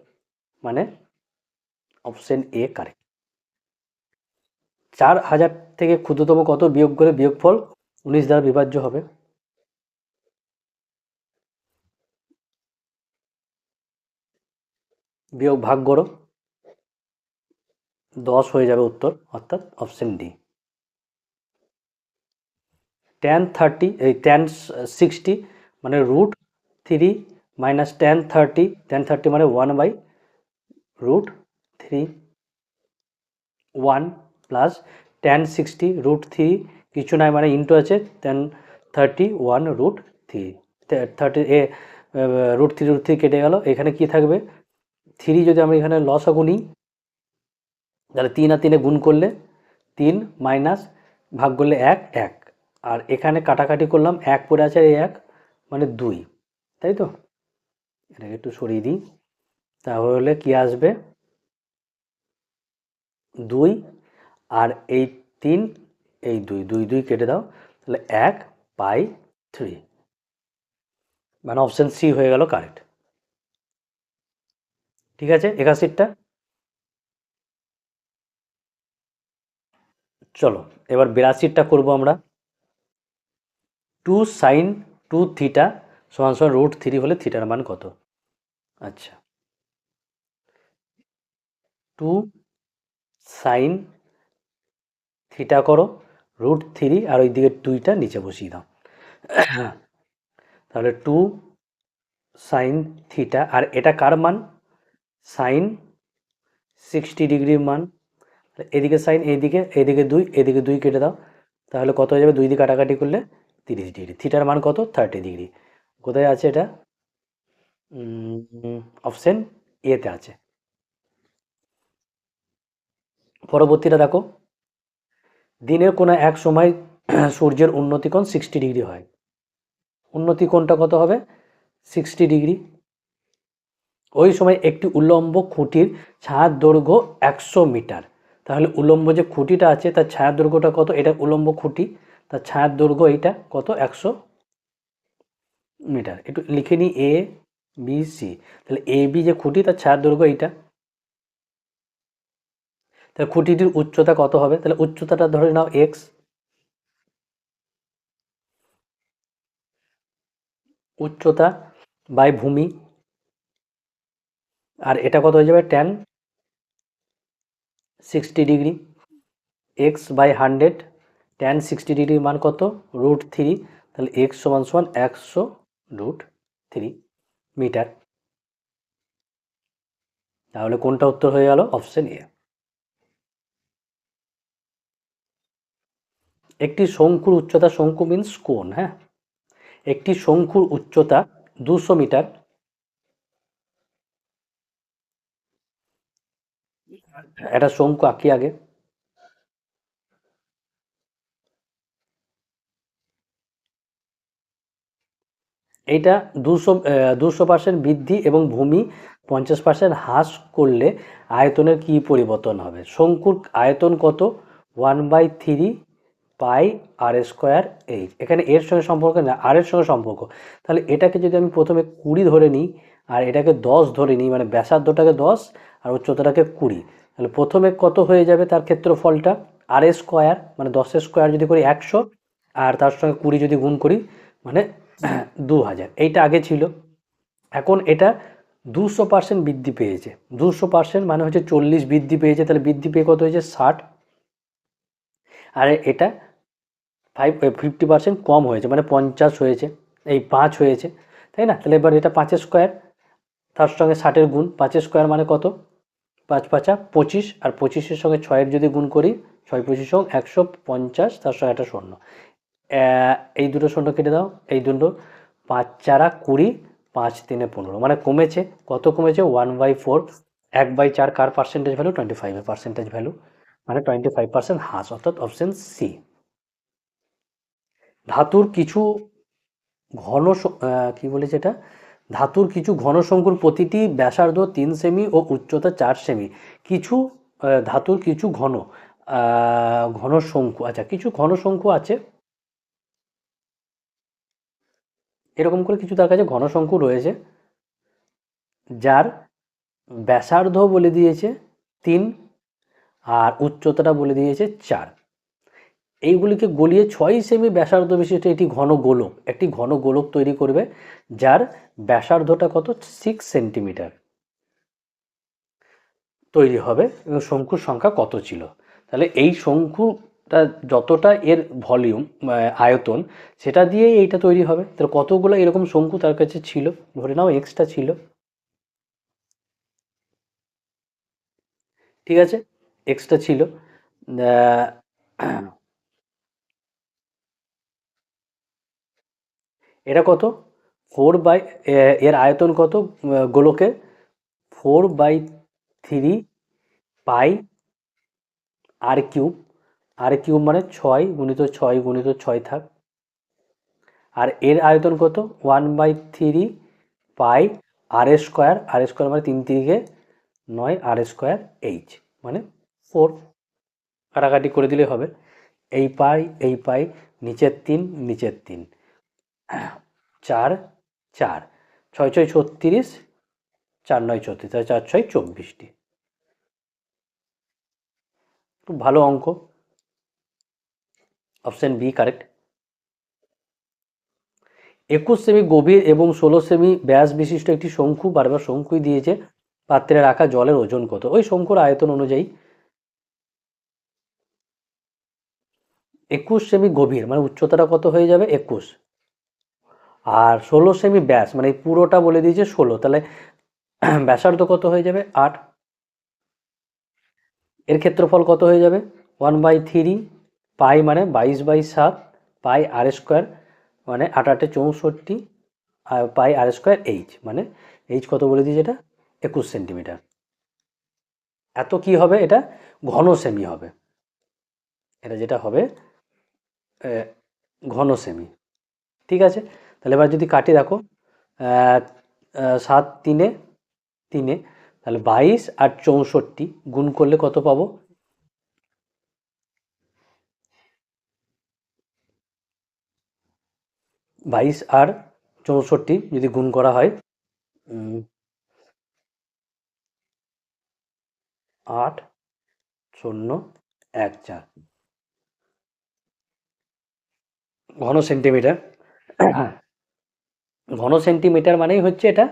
মানে অপশন এ কারেক্ট। 4000 থেকে ক্ষুদ্রতম কত বিয়োগ করে বিয়োগফল 19 দ্বারা বিভাজ্য হবে? বিয়োগ ভাগ করো, 10 হয়ে যাবে উত্তর, অর্থাৎ অপশন ডি। tan 30 এই tan 60 মানে √3 মাইনাস tan 30 মানে 1/√3 1 প্লাস tan 60 √3 কিছু নাই মানে ইন্টু আছে tan 30 1/√3 30 √3 কেটে গেল। এখানে কি থাকবে 3 যদি আমরা এখানে লসাগু নিই তাহলে 3 আর 3 গুণ করলে 3 মাইনাস ভাগ করলে 1 1 আর এখানে কাটাকাটি করলাম 1 পড়ে আছে এই 1 মানে 2 তাই তো। এটাকে একটু সরিয়ে দিই তাহলে কি আসবে 2 আর এই 3 এই 2 2 2 কেটে দাও তাহলে 1/3 মানে অপশন সি হয়ে গেল কারেক্ট। ঠিক আছে 81টা। চলো এবার 82টা করবো আমরা। 2 sin 2 থিটা সমান সমান √3 হলে থিটার মান কত? আচ্ছা 2 sin থিটা করো √3 আর ওই দিকে 2টা নিচে বসিয়ে দাও তাহলে 2 sin থিটা আর এটা কার মান sin 60 ডিগ্রির মান। এদিকে সাইন এদিকে 2 এদিকে 2 কেটে দাও তাহলে কত হয়ে যাবে 2 দিয়ে কাটাকাটি করলে 30 ডিগ্রি। থিটার মান কত 30 ডিগ্রি। কোথায় আছে এটা অপশন এতে আছে। পরবর্তীটা দেখো দিনের কোনো এক সময় সূর্যের উন্নতিকোণ 60 ডিগ্রি হয়। উন্নতি কোণটা কত হবে 60 ডিগ্রি। ওই সময় একটি উল্লম্ব খুঁটির ছায়ার দৈর্ঘ্য 100 মিটার। তাহলে উল্লম্ব যে খুঁটিটা আছে তার ছায়ার দৈর্ঘ্যটা কত? এটা উল্লম্ব খুঁটি তার ছায়ার দৈর্ঘ্য এইটা কত 100 মিটার। একটু লিখে নিই এ বি সি। তাহলে এ বি যে খুঁটি তার ছায়ার দৈর্ঘ্য এইটা। তাহলে খুঁটিটির উচ্চতা কত হবে? তাহলে উচ্চতাটা ধরে নাও এক্স। উচ্চতা বাই ভূমি আর এটা কত হয়ে যাবে tan 60 degree X by 100 tan 60 ডিগ্রির মান কত √3 তাহলে এক্স সমান সমান 100√3 মিটার। তাহলে কোনটা উত্তর হয়ে গেল অপশন এ। একটি শঙ্কুর উচ্চতা শঙ্কু মিন্স কোণ হ্যাঁ একটি শঙ্কুর উচ্চতা 200 মিটার। একটা শঙ্কু আঁকি আগে। এইটা 200% বৃদ্ধি এবং ভূমি 50% হ্রাস করলে আয়তনের কি পরিবর্তন হবে? শঙ্কুর আয়তন কত 1/3 পাই আর স্কোয়ার এইচ। এখানে এর সঙ্গে সম্পর্ক না আর এর সঙ্গে সম্পর্ক। তাহলে এটাকে যদি আমি প্রথমে 20 ধরে নিই আর এটাকে 10 ধরে নিই মানে ব্যাসার্ধটাকে 10 আর উচ্চতাটাকে 20 তাহলে প্রথমে কত হয়ে যাবে তার ক্ষেত্রফলটা আর স্কোয়ার মানে 10 স্কোয়ার যদি করি 100 আর তার সঙ্গে 20 যদি গুণ করি মানে 2000। এইটা আগে ছিল এখন এটা 200% বৃদ্ধি পেয়েছে। 200% মানে হচ্ছে 40 বৃদ্ধি পেয়েছে তাহলে বৃদ্ধি পেয়ে কত হয়েছে 60 আর এটা 50% কম হয়েছে মানে 50 হয়েছে এই 5 হয়েছে তাই না। তাহলে এবার এটা 5 স্কোয়ার তার সঙ্গে 60-এর গুণ 5 স্কোয়ার মানে কত 5 5 25 আর 25-এর সঙ্গে 6-এর যদি গুণ করি 6 25 150 তার সঙ্গে একটা শূন্য এই দুটো শূন্য কেটে দাও এই দুটো 5 4 20 5 3 15 মানে কমেছে কত কমেছে 1/4 1/4 কার পার্সেন্টেজ ভ্যালু 25 এর পার্সেন্টেজ ভ্যালু মানে 25% হ্রাস অর্থাৎ অপশন সি। ধাতুর কিছু ঘন কি বলেছে এটা ধাতুর কিছু ঘন শঙ্কুর প্রতিটি ব্যাসার্ধ 3 সেমি ও উচ্চতা 4 সেমি। কিছু ধাতুর কিছু ঘন শঙ্কু আচ্ছা কিছু ঘন শঙ্কু আছে এরকম করে কিছু তার কাছে ঘন শঙ্কু রয়েছে যার ব্যাসার্ধ বলে দিয়েছে 3 আর উচ্চতাটা বলে দিয়েছে 4। এইগুলিকে গলিয়ে 6 সেমি ব্যাসার্ধ বিশিষ্ট একটি ঘন গোলক তৈরি করবে যার ব্যাসার্ধটা কত 6 সেন্টিমিটার তৈরি হবে এবং শঙ্কুর সংখ্যা কত ছিল। তাহলে এই শঙ্কু যতটা এর ভলিউম আয়তন সেটা দিয়েই এইটা তৈরি হবে। তাহলে কতগুলো এরকম শঙ্কু তার কাছে ছিল, ধরে নাও এক্সটা ছিল, ঠিক আছে, এক্সটা ছিল। এটা কত, 4 বাই, এর আয়তন কত গোলকে, 4/3 পাই r³ r³ মানে 6 × 6 × 6 থাক। আর এর আয়তন কত, 1/3 পাই r², মানে 3×9 r²h মানে 4, কাটাকাটি করে দিলে হবে। এই পাই নিচের 3 নিচের 3, 4 4, 6 6 36, 4 9 34, তাহলে 4 6 24টি। খুব ভালো অঙ্ক, অপশন বি কারেক্ট। 21 সেমি গভীর এবং 16 সেমি ব্যাস বিশিষ্ট একটি শঙ্কু, বারবার শঙ্কুই দিয়েছে, পাত্রে রাখা জলের ওজন কত? ওই শঙ্কুর আয়তন অনুযায়ী। 21 সেমি গভীর মানে উচ্চতাটা কত হয়ে যাবে 21, আর 16 সেমি ব্যাস মানে এই পুরোটা বলে দিয়েছে 16, তাহলে ব্যাসার্ধ কত হয়ে যাবে 8। এর ক্ষেত্রফল কত হয়ে যাবে 1/3 পাই মানে 22/7 পাই r² মানে 8 8 64, আর পাই r²h মানে h কত বলে দিয়েছে, এটা 21 সেন্টিমিটার। এত কি হবে, এটা ঘন সেমি হবে, এটা যেটা হবে ঘন সেমি, ঠিক আছে। তাহলে এবার যদি কাটি দেখো, 7 3 3, তাহলে 22 আর 64 গুণ করলে কত পাবো, 22 আর 64 যদি গুণ করা হয় 8 0 1 4 ঘন সেন্টিমিটার। ঘন সেন্টিমিটার মানেই হচ্ছে এটা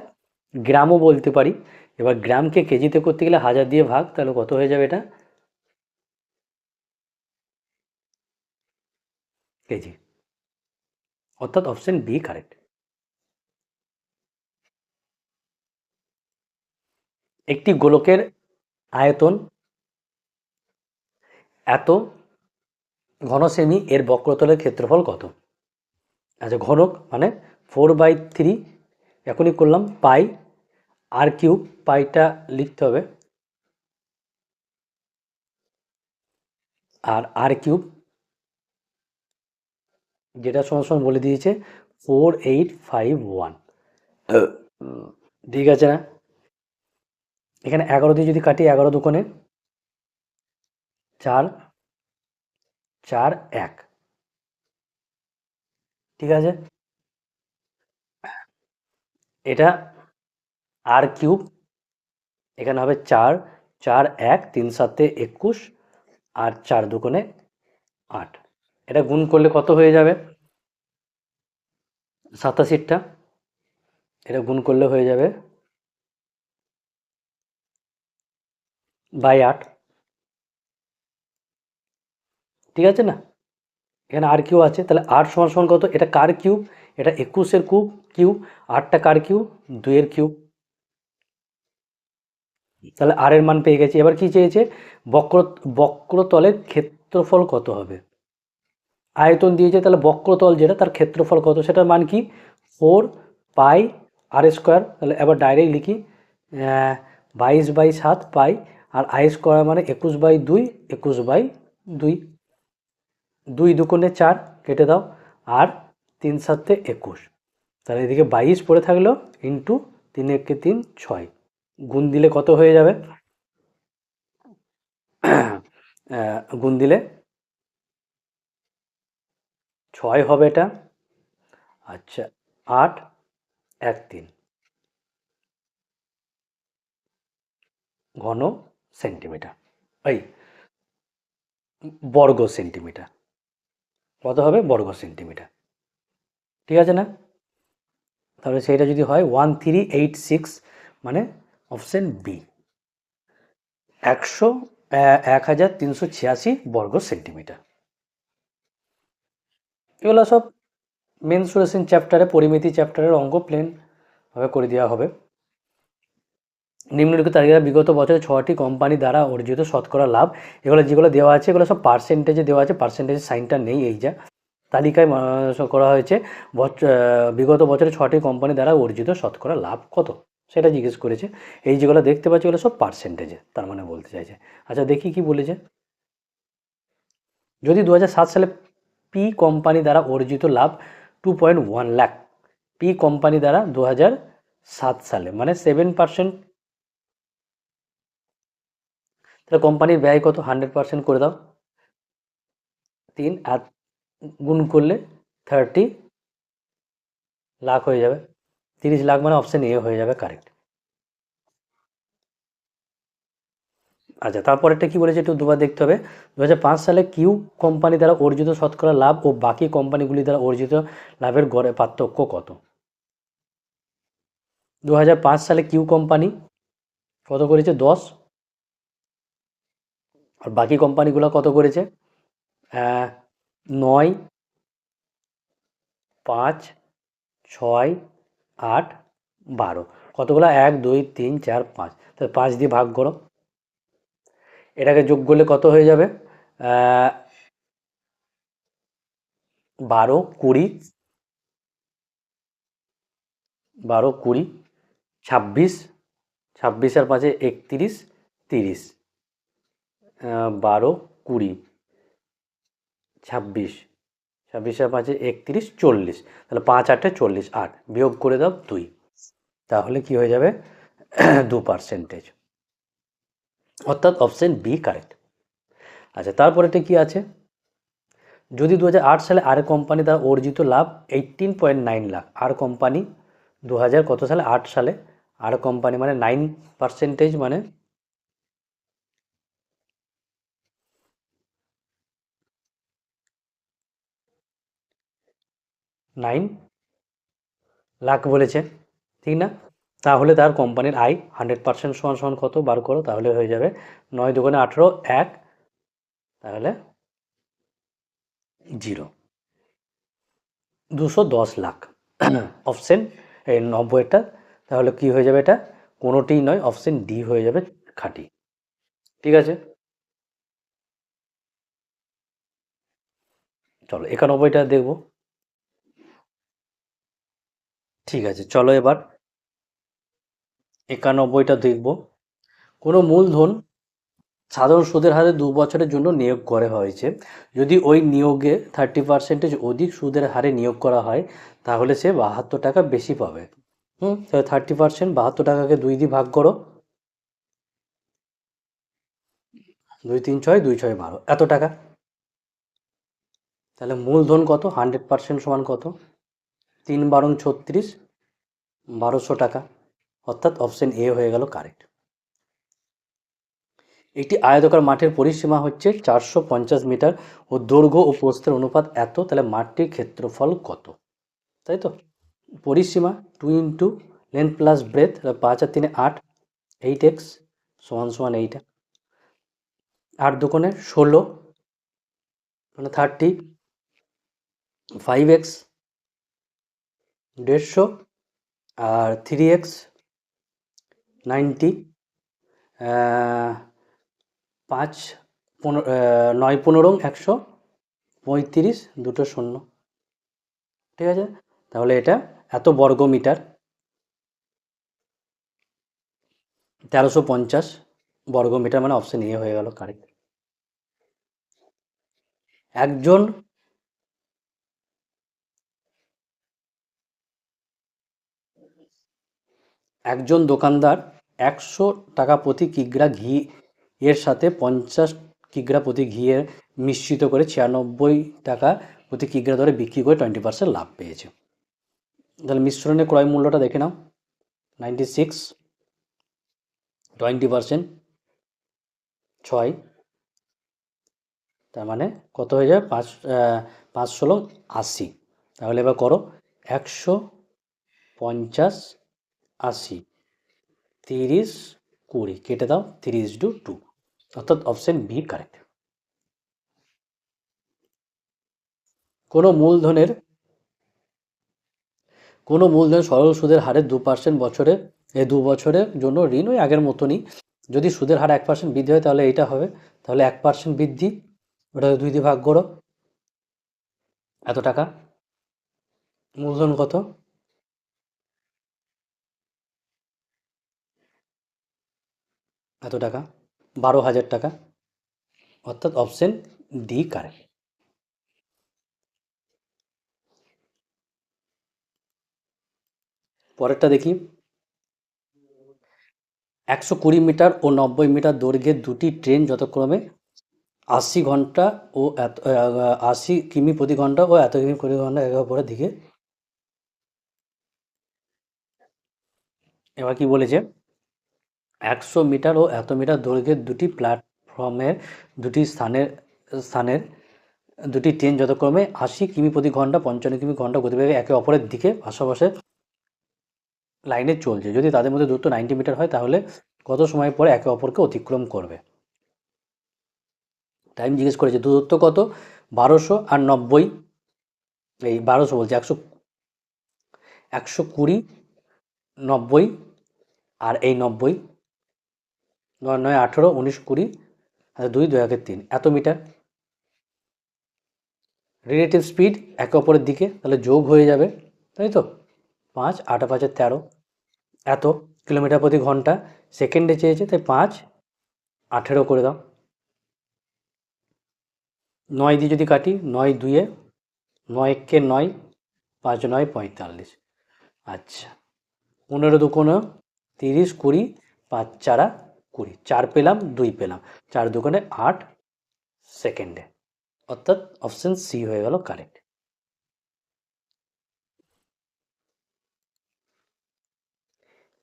গ্রামও বলতে পারি। এবার গ্রামকে কেজিতে করতে গেলে 1000 দিয়ে ভাগ, তাহলে কত হয়ে যাবে, এটা কেজি, অর্থাৎ অপশন বি কারেক্ট। একটি গোলকের আয়তন এত ঘন সেমি, এর বক্রতলের ক্ষেত্রফল কত? আচ্ছা, ঘনক মানে 4/3, এখনই করলাম, পাই r³, পাইটা লিখতে হবে, আর r³ যেটা সমান সমান বলে দিয়েছে 4851, ঠিক আছে না। এখানে 11 দিয়ে যদি কাটি, 11 দুকোণে 4 4 1, ঠিক আছে। এটা r³, এখানে হবে 4 4 1, 3 7 21, আর 4 দুকোণে 8, এটা গুণ করলে কত হয়ে যাবে 87টা, এটা গুণ করলে হয়ে যাবে বাই 8, ঠিক আছে না। এখানে r³ আছে, তাহলে 8 সমান সমান কত, এটা কার কিউব, এটা 21-এর কিউব, 8টা কার কিউব, 2-এর কিউব, তাহলে আর এর মান পেয়ে গেছি। এবার কি চেয়েছে, বক্রতলের ক্ষেত্রফল কত হবে। আয়তন দিয়েছে, তাহলে বক্রতল যেটা তার ক্ষেত্রফল কত, সেটার মান কি 4 পাই r², তাহলে এবার ডাইরেক্ট লিখি 22/7 পাই, আর r² মানে 21/2, 21/2, 2 দুকোণে 4 কেটে দাও, আর 3 7 21, তাহলে এদিকে 22 পড়ে থাকলো, ইন্টু 3 1 3 6, গুণ দিলে কত হয়ে যাবে, গুণ দিলে 6 হবে এটা, আচ্ছা 8 1 3 ঘন সেন্টিমিটার, এই বর্গ সেন্টিমিটার, কত হবে বর্গ সেন্টিমিটার, ঠিক আছে না। তাহলে সেইটা যদি হয় 1386, মানে অপশন বি 1386 বর্গ সেন্টিমিটার। এগুলো সব মেনসুরেশন চ্যাপ্টারে, পরিমিতি চ্যাপ্টারের অঙ্ক প্লেনভাবে করে দেওয়া হবে। নিম্নলিখিত তালিকায় বিগত বছরে 6টি কোম্পানি দ্বারা অর্জিত শতকরা লাভ, এগুলো যেগুলো দেওয়া আছে এগুলো সব পার্সেন্টেজে দেওয়া আছে, পার্সেন্টেজের সাইনটা নেই এই যা তালিকায় করা হয়েছে। বিগত বছরে 6টি কোম্পানি দ্বারা অর্জিত শতকরা লাভ কত সেটা জিজ্ঞেস করেছে। এই যেগুলো দেখতে পাচ্ছি এগুলো সব পার্সেন্টেজে, তার মানে বলতে চাইছে। আচ্ছা দেখি কি বলেছে। যদি 2007 সালে পি কোম্পানি দ্বারা অর্জিত লাভ 2.1 লাখ, পি কোম্পানি দ্বারা 2007 সালে মানে 7%, তাহলে কোম্পানির ব্যয় কত? 100% করে দাও, 3 আর গুণ করলে 30 লাখ হয়ে যাবে। 30 লাখ মানে অপশন এ হয়ে যাবে কারেক্ট। আচ্ছা তারপরেরটা কি বলেছে একটু দুবার দেখতে হবে। 2005 সালে কিউ কোম্পানি দ্বারা অর্জিত শতকরা লাভ ও বাকি কোম্পানিগুলি দ্বারা অর্জিত লাভের গড়ে পার্থক্য কত? 2005 সালে কিউ কোম্পানি কত করেছে? 10। আর বাকি কোম্পানিগুলো কত করেছে? 9, 5, 6, 8, 12। কতগুলো? 1, 2, 3, 4, 5। তাহলে 5 দিয়ে ভাগ করো, এটাকে যোগ করলে কত হয়ে যাবে? 12, 20, 12, 20, 26, 26 আর 5-এ 31, 30, 12, 20, 26, 26 আর 5-এ 31, 40। তাহলে 5 8-এ 40, 8 বিয়োগ করে দাও 2, তাহলে কি হয়ে যাবে? 2%, অর্থাৎ অপশন বি কারেক্ট। আচ্ছা তারপরেটা কি আছে? যদি 2008 সালে আর কোম্পানি দ্বারা অর্জিত লাভ 18.9 লাখ, আর কোম্পানি 2000 কত সালে? 8 সালে, আর কোম্পানি মানে 9%, মানে 9 লাখ বলেছে, ঠিক না? তাহলে তার কোম্পানির আয় 100% সমান সমান কত বার করো, তাহলে হয়ে যাবে 9 দুগুণে 18, 1, তাহলে 0, 210 লাখ। অপশন এই 90-টা, তাহলে কি হয়ে যাবে? এটা কোনোটিই নয়, অপশন ডি হয়ে যাবে খাঁটি। ঠিক আছে, চলো 91টা দেখবো। ঠিক আছে চলো এবার 91টা দেখব। কোনো মূলধন সাধারণ সুদের হারে 2 বছরের জন্য নিয়োগ করা হয়েছে, যদি ওই নিয়োগে 30% অধিক সুদের হারে নিয়োগ করা হয় তাহলে সে 72 টাকা বেশি পাবে। তাহলে 30%, 72 টাকাকে 2 দিয়ে ভাগ করো, 2 3 6, 2 6 12, এত টাকা। তাহলে মূলধন কত? 100% সমান কত? 3 12 36, 1200 টাকা, অর্থাৎ অপশন এ হয়ে গেল কারেক্ট। একটি আয়তাকার মাঠের পরিসীমা হচ্ছে 450 মিটার ও দৈর্ঘ্য ও প্রস্থের অনুপাত এত, তাহলে মাঠটির ক্ষেত্রফল কত? তাই তো, পরিসীমা 2 ইন্টু লেন্থ প্লাস ব্রেথ, 5 আর 3 8, 8x সমান সমান এইটা, 8 দুগুণে 16 মানে 30, 5x 150, আর 3x 90, 5 15, 9 15 135, দুটো শূন্য। ঠিক আছে, তাহলে এটা এত বর্গ মিটার, 1350 বর্গ মিটার, মানে অপশন এ হয়ে গেল কারেক্ট। একজন একজন দোকানদার 100 টাকা প্রতি কিগ্রা ঘি এর সাথে 50 কিগ্রা প্রতি ঘি এর মিশ্রিত করে 96 টাকা প্রতি কিগ্রা দরে বিক্রি করে 20% লাভ পেয়েছে। তাহলে মিশ্রণের ক্রয় মূল্যটা দেখে নাও, 96, 20%, 6, তার মানে কত হয়ে যাবে? 5 5 16 80। তাহলে এবার করো 100, 50, 80, 30, 20 কেটে দাও, 3:2, অর্থাৎ অপশন বি কারেক্ট। কোনো মূলধনের সরল সুদের হারে 2% বছরে 2 বছরের জন্য ঋণ ওই আগের মতনই। যদি সুদের হার 1% বৃদ্ধি হয় তাহলে এইটা হবে। তাহলে 1% বৃদ্ধি, ওটা 2 দিয়ে ভাগ করো, এত টাকা। মূলধন কত? এত টাকা, 12,000 টাকা। অর্থাৎ অপশন ডি কারেক্ট। পরেরটা দেখি। 120 মিটার ও 90 মিটার দৈর্ঘ্যের দুটি ট্রেন যথাক্রমে 80 ঘন্টা ও 80 কিমি প্রতি ঘন্টা ও এত কিমি প্রতি ঘন্টা একে অপরের দিকে। এবার কি বলেছে? 100 মিটার ও এত মিটার দৈর্ঘ্যের দুটি প্ল্যাটফর্মের দুটি স্থানের দুটি ট্রেন যথাক্রমে 80 কিমি প্রতি ঘন্টা 55 কিমি ঘন্টা গতিবেগে একে অপরের দিকে পাশাপাশি লাইনে চলছে। যদি তাদের মধ্যে দূরত্ব 90 মিটার হয় তাহলে কত সময় পরে একে অপরকে অতিক্রম করবে? টাইম জিজ্ঞেস করেছে। দূরত্ব কত? 1200 আর 90, এই 1200 বলছে, 120, 90 আর এই 90, 9 9 18, 19 20, আর 2 2 1 3, এত মিটার। রিলেটিভ স্পিড একে অপরের দিকে তাহলে যোগ হয়ে যাবে, তাই তো? 5 8 5 13, এত কিলোমিটার প্রতি ঘন্টা। সেকেন্ডে চেয়েছে তাই 5 18 করে দাও। 9 দিয়ে যদি কাটি, 9 2, 9 কে 9, 5 9 45। আচ্ছা, 15 2 30, 20, 5 4 20, 4 পেলাম, 2 পেলাম, 4 2 8 সেকেন্ডে। অর্থাৎ অপশন সি হয়ে গেল কারেক্ট।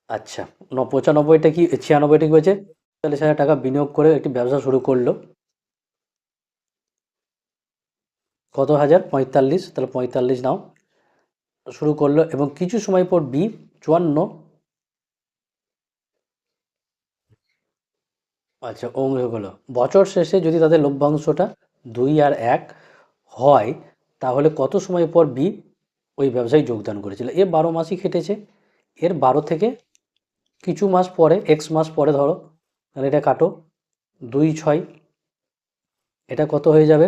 আচ্ছা, 95টা কি, 96টা কি বলছে? 40,000 টাকা বিনিয়োগ করে একটি ব্যবসা শুরু করলো। কত হাজার? 45, তাহলে 45 নাও। শুরু করলো এবং কিছু সময় পর বি 54। আচ্ছা, অঙ্কগুলো বছর শেষে যদি তাদের লভ্যাংশটা 2 আর 1 হয় তাহলে কত সময় পর বি ওই ব্যবসায় যোগদান করেছিল? এ 12 মাসই খেটেছে। এর 12 থেকে কিছু মাস পরে, এক্স মাস পরে ধরো, তাহলে এটা কাটো, 2 6, এটা কত হয়ে যাবে?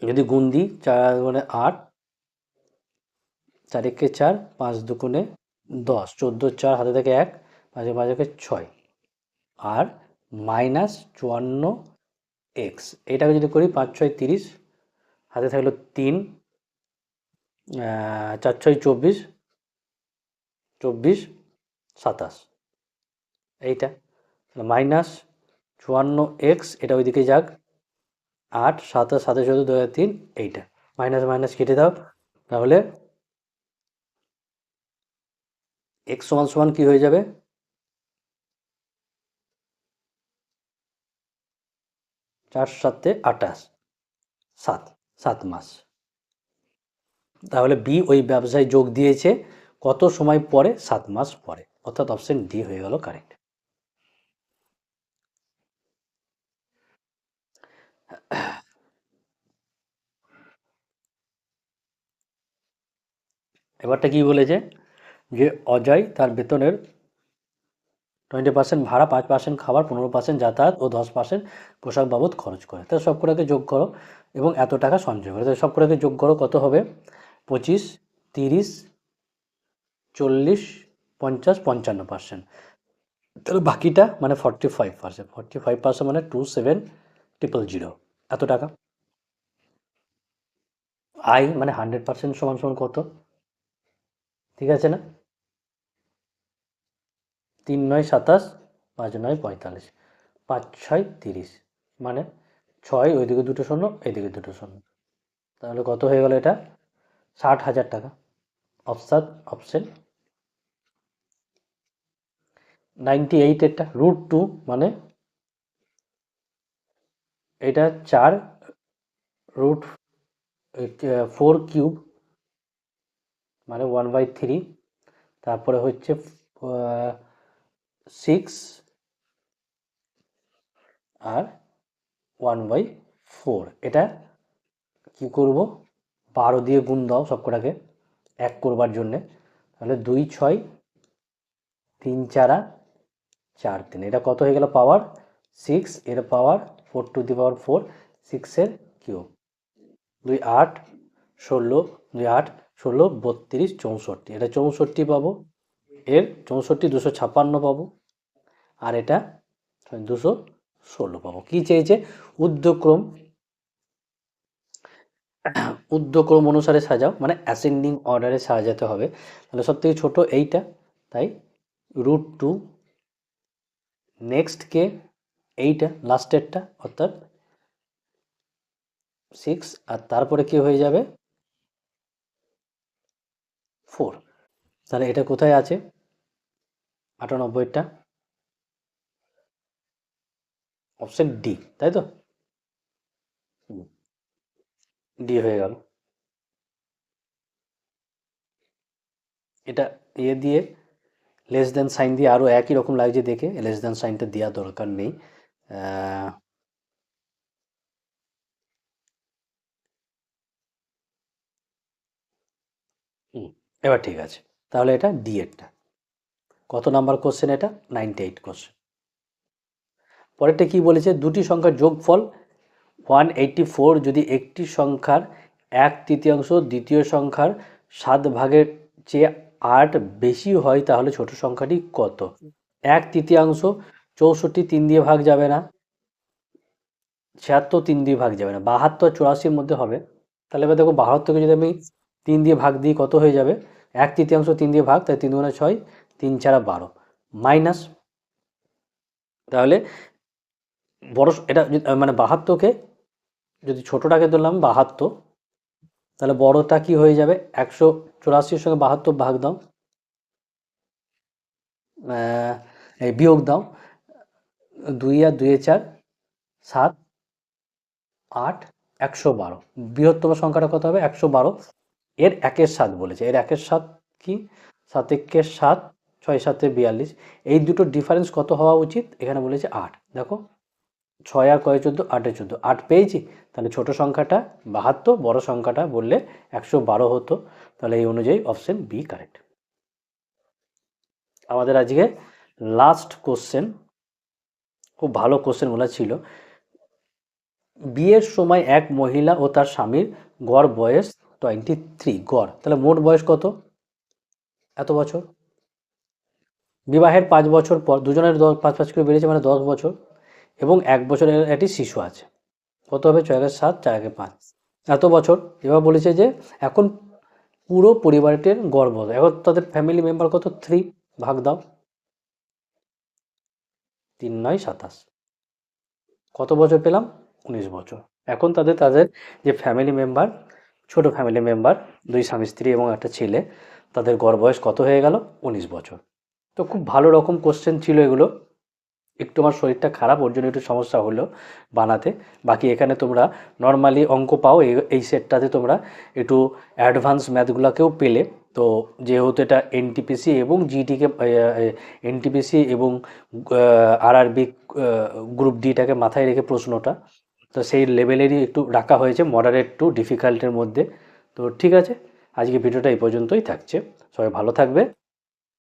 যদি গুণ দিই, 4 মানে 8, 4 একে 4, 5 দুগুণে 10, 14 4 হাতে থেকে 1, 5 5 একে 6, আর -54x। এটাকে যদি করি 5 6 30, হাতে থাকলো 3, 4 6 24, 24 27, এইটা -54x, এটা ওইদিকে যাক, 8 27 27 14 2003, এইটা মাইনাস মাইনাস কেটে দাও। তাহলে x সমান সমান কি হয়ে যাবে? 4 7 28, 7 7 মাস। তাহলে বি ওই ব্যবসায় যোগ দিয়েছে কত সময় পরে? 7 মাস পরে। অর্থাৎ অপশন ডি হয়ে গেল কারেক্ট। এবারটা কি বলেছে? যে অজয় তার বেতনের 20% ভাড়া, 5% খাবার, 15% যাতায়াত ও 10% পোশাক বাবদ খরচ করে। তাহলে সব কটাকে যোগ করো এবং এত টাকা সঞ্চয় করে। তাহলে সব কটাকে যোগ করো, কত হবে? 25, 30, 40, 50, 55%। তাহলে বাকিটা মানে 45%। 45% মানে 27,000 এত টাকা। আই মানে 100% সমান সমান কত? ঠিক আছে না? 3 9 27, 5 9 45, 5 6 30, মানে 6, ওইদিকে দুটো শূন্য, এইদিকে দুটো শূন্য। তাহলে কত হয়ে গেল এটা? 60,000 টাকা। Option option 98। এটা √2 মানে এটা 4 √4 কিউব মানে 1/3। তারপরে হচ্ছে 6 আর 1/4, এটা কি করব, 12 দিয়ে গুণ দাও সবকটাকে এক করবার জন্যে, তাহলে 2 6 3 4 4 3, এটা কত হয়ে গেল পাওয়ার 6, এর পাওয়ার 4 টু দি পাওয়ার 4, 6 এর কিউব, 2 8 16, 2 8 16 32 64, এটা 64 পাবো, এর 64 256 পাবো, আর এটা 216 পাবো। কি চেয়েছে, ঊর্ধ্বক্রম ঊর্ধ্বক্রম অনুসারে সাজাও, মানে অ্যাসেন্ডিং অর্ডারে সাজাতে হবে। তাহলে সব থেকে ছোটো এইটা, তাই √2, নেক্সট কে এইটা লাস্টেরটা অর্থাৎ 6, আর তারপরে কি হয়ে যাবে 4। তাহলে এটা কোথায় আছে 98টা, অপশন ডি, তাই তো, ডি হয়ে গেল। এটা দিয়ে লেস দেন সাইন দিয়ে আরও একই রকম লাগছে দেখে, লেস দেন সাইনটা দেওয়ার দরকার নেই। এবার ঠিক আছে, তাহলে এটা ডি এরটা। কত নাম্বার কোশ্চেন এটা, 98 কোশ্চেন। পরেরটা কি বলেছে, দুটি সংখ্যার যোগফল 184 যদি একটি সংখ্যার 1/3 দ্বিতীয় সংখ্যার 7 ভাগের চেয়ে 8 বেশি হয় তাহলে ছোট সংখ্যাটি কত। 1/3, 64 3 দিয়ে ভাগ যাবে না, 76 3 দিয়ে ভাগ যাবে না, 72 84-র মধ্যে হবে। তাহলে এবার দেখো 72কে যদি আমি 3 দিয়ে ভাগ দিই কত হয়ে যাবে, 1/3 3 দিয়ে ভাগ, তাই 3 2 6, 3 4 12, মাইনাস, তাহলে বড় এটা মানে 72কে যদি ছোটোটাকে ধরলাম 72, তাহলে বড়টা কি হয়ে যাবে 184-র সঙ্গে 72 ভাগ দাও, এই বিয়োগ দাও, 2 আর 2 4 7 8 112, বৃহত্তম সংখ্যাটা কত হবে 112, এর 1/7 বলেছে, এর 1/7 কি 7 1 7, 6 7 42, এই দুটো ডিফারেন্স কত হওয়া উচিত, এখানে বলেছে 8। দেখো 6 আর কয় 14, 8 14, 8 পেয়েছি, তাহলে ছোট সংখ্যাটা 72, বড় সংখ্যাটা বললে 112 হতো, তাহলে এই অনুযায়ী অপশন বি কারেক্ট। আমাদের আজকে লাস্ট কোশ্চেন, খুব ভালো কোশ্চেন বলা ছিল, বিয়ের সময় এক মহিলা ও তার স্বামীর গড় বয়স 23, গড়, তাহলে মোট বয়স কত, এত বছর, বিবাহের 5 বছর পর দুজনের 5 5 করে বেড়েছে, মানে 10 বছর, এবং 1 বছরের একটি শিশু আছে, কত হবে 6 এর 7, 4 এর 5, এত বছর। এবার বলেছে যে এখন পুরো পরিবারটির গড় বয়স, এখন তাদের ফ্যামিলি মেম্বার কত 3, ভাগ দাও, 3 9 27, কত বছর পেলাম 19 বছর। এখন তাদের যে ফ্যামিলি মেম্বার, ছোট ফ্যামিলি মেম্বার, 2 স্বামী স্ত্রী এবং একটা ছেলে, তাদের গড় বয়স কত হয়ে গেল 19 বছর। তো খুব ভালো রকম কোশ্চেন ছিল এগুলো, একটু আমার শরীরটা খারাপ ওর জন্য একটু সমস্যা হলো বানাতে, বাকি এখানে তোমরা নর্মালি অঙ্ক পাও, এই সেটটাতে তোমরা একটু অ্যাডভান্স ম্যাথগুলোকেও পেলে। তো যেহেতু এটা এনটিপিসি এবং জিডিকে, এনটিপিসি এবং আরআরবি গ্রুপ ডিটাকে মাথায় রেখে প্রশ্নটা, তো সেই লেভেলেরই একটু রাখা হয়েছে, মডারেট টু ডিফিকাল্টের মধ্যে। তো ঠিক আছে, আজকে ভিডিওটা এই পর্যন্তই থাকছে, সবাই ভালো থাকবে।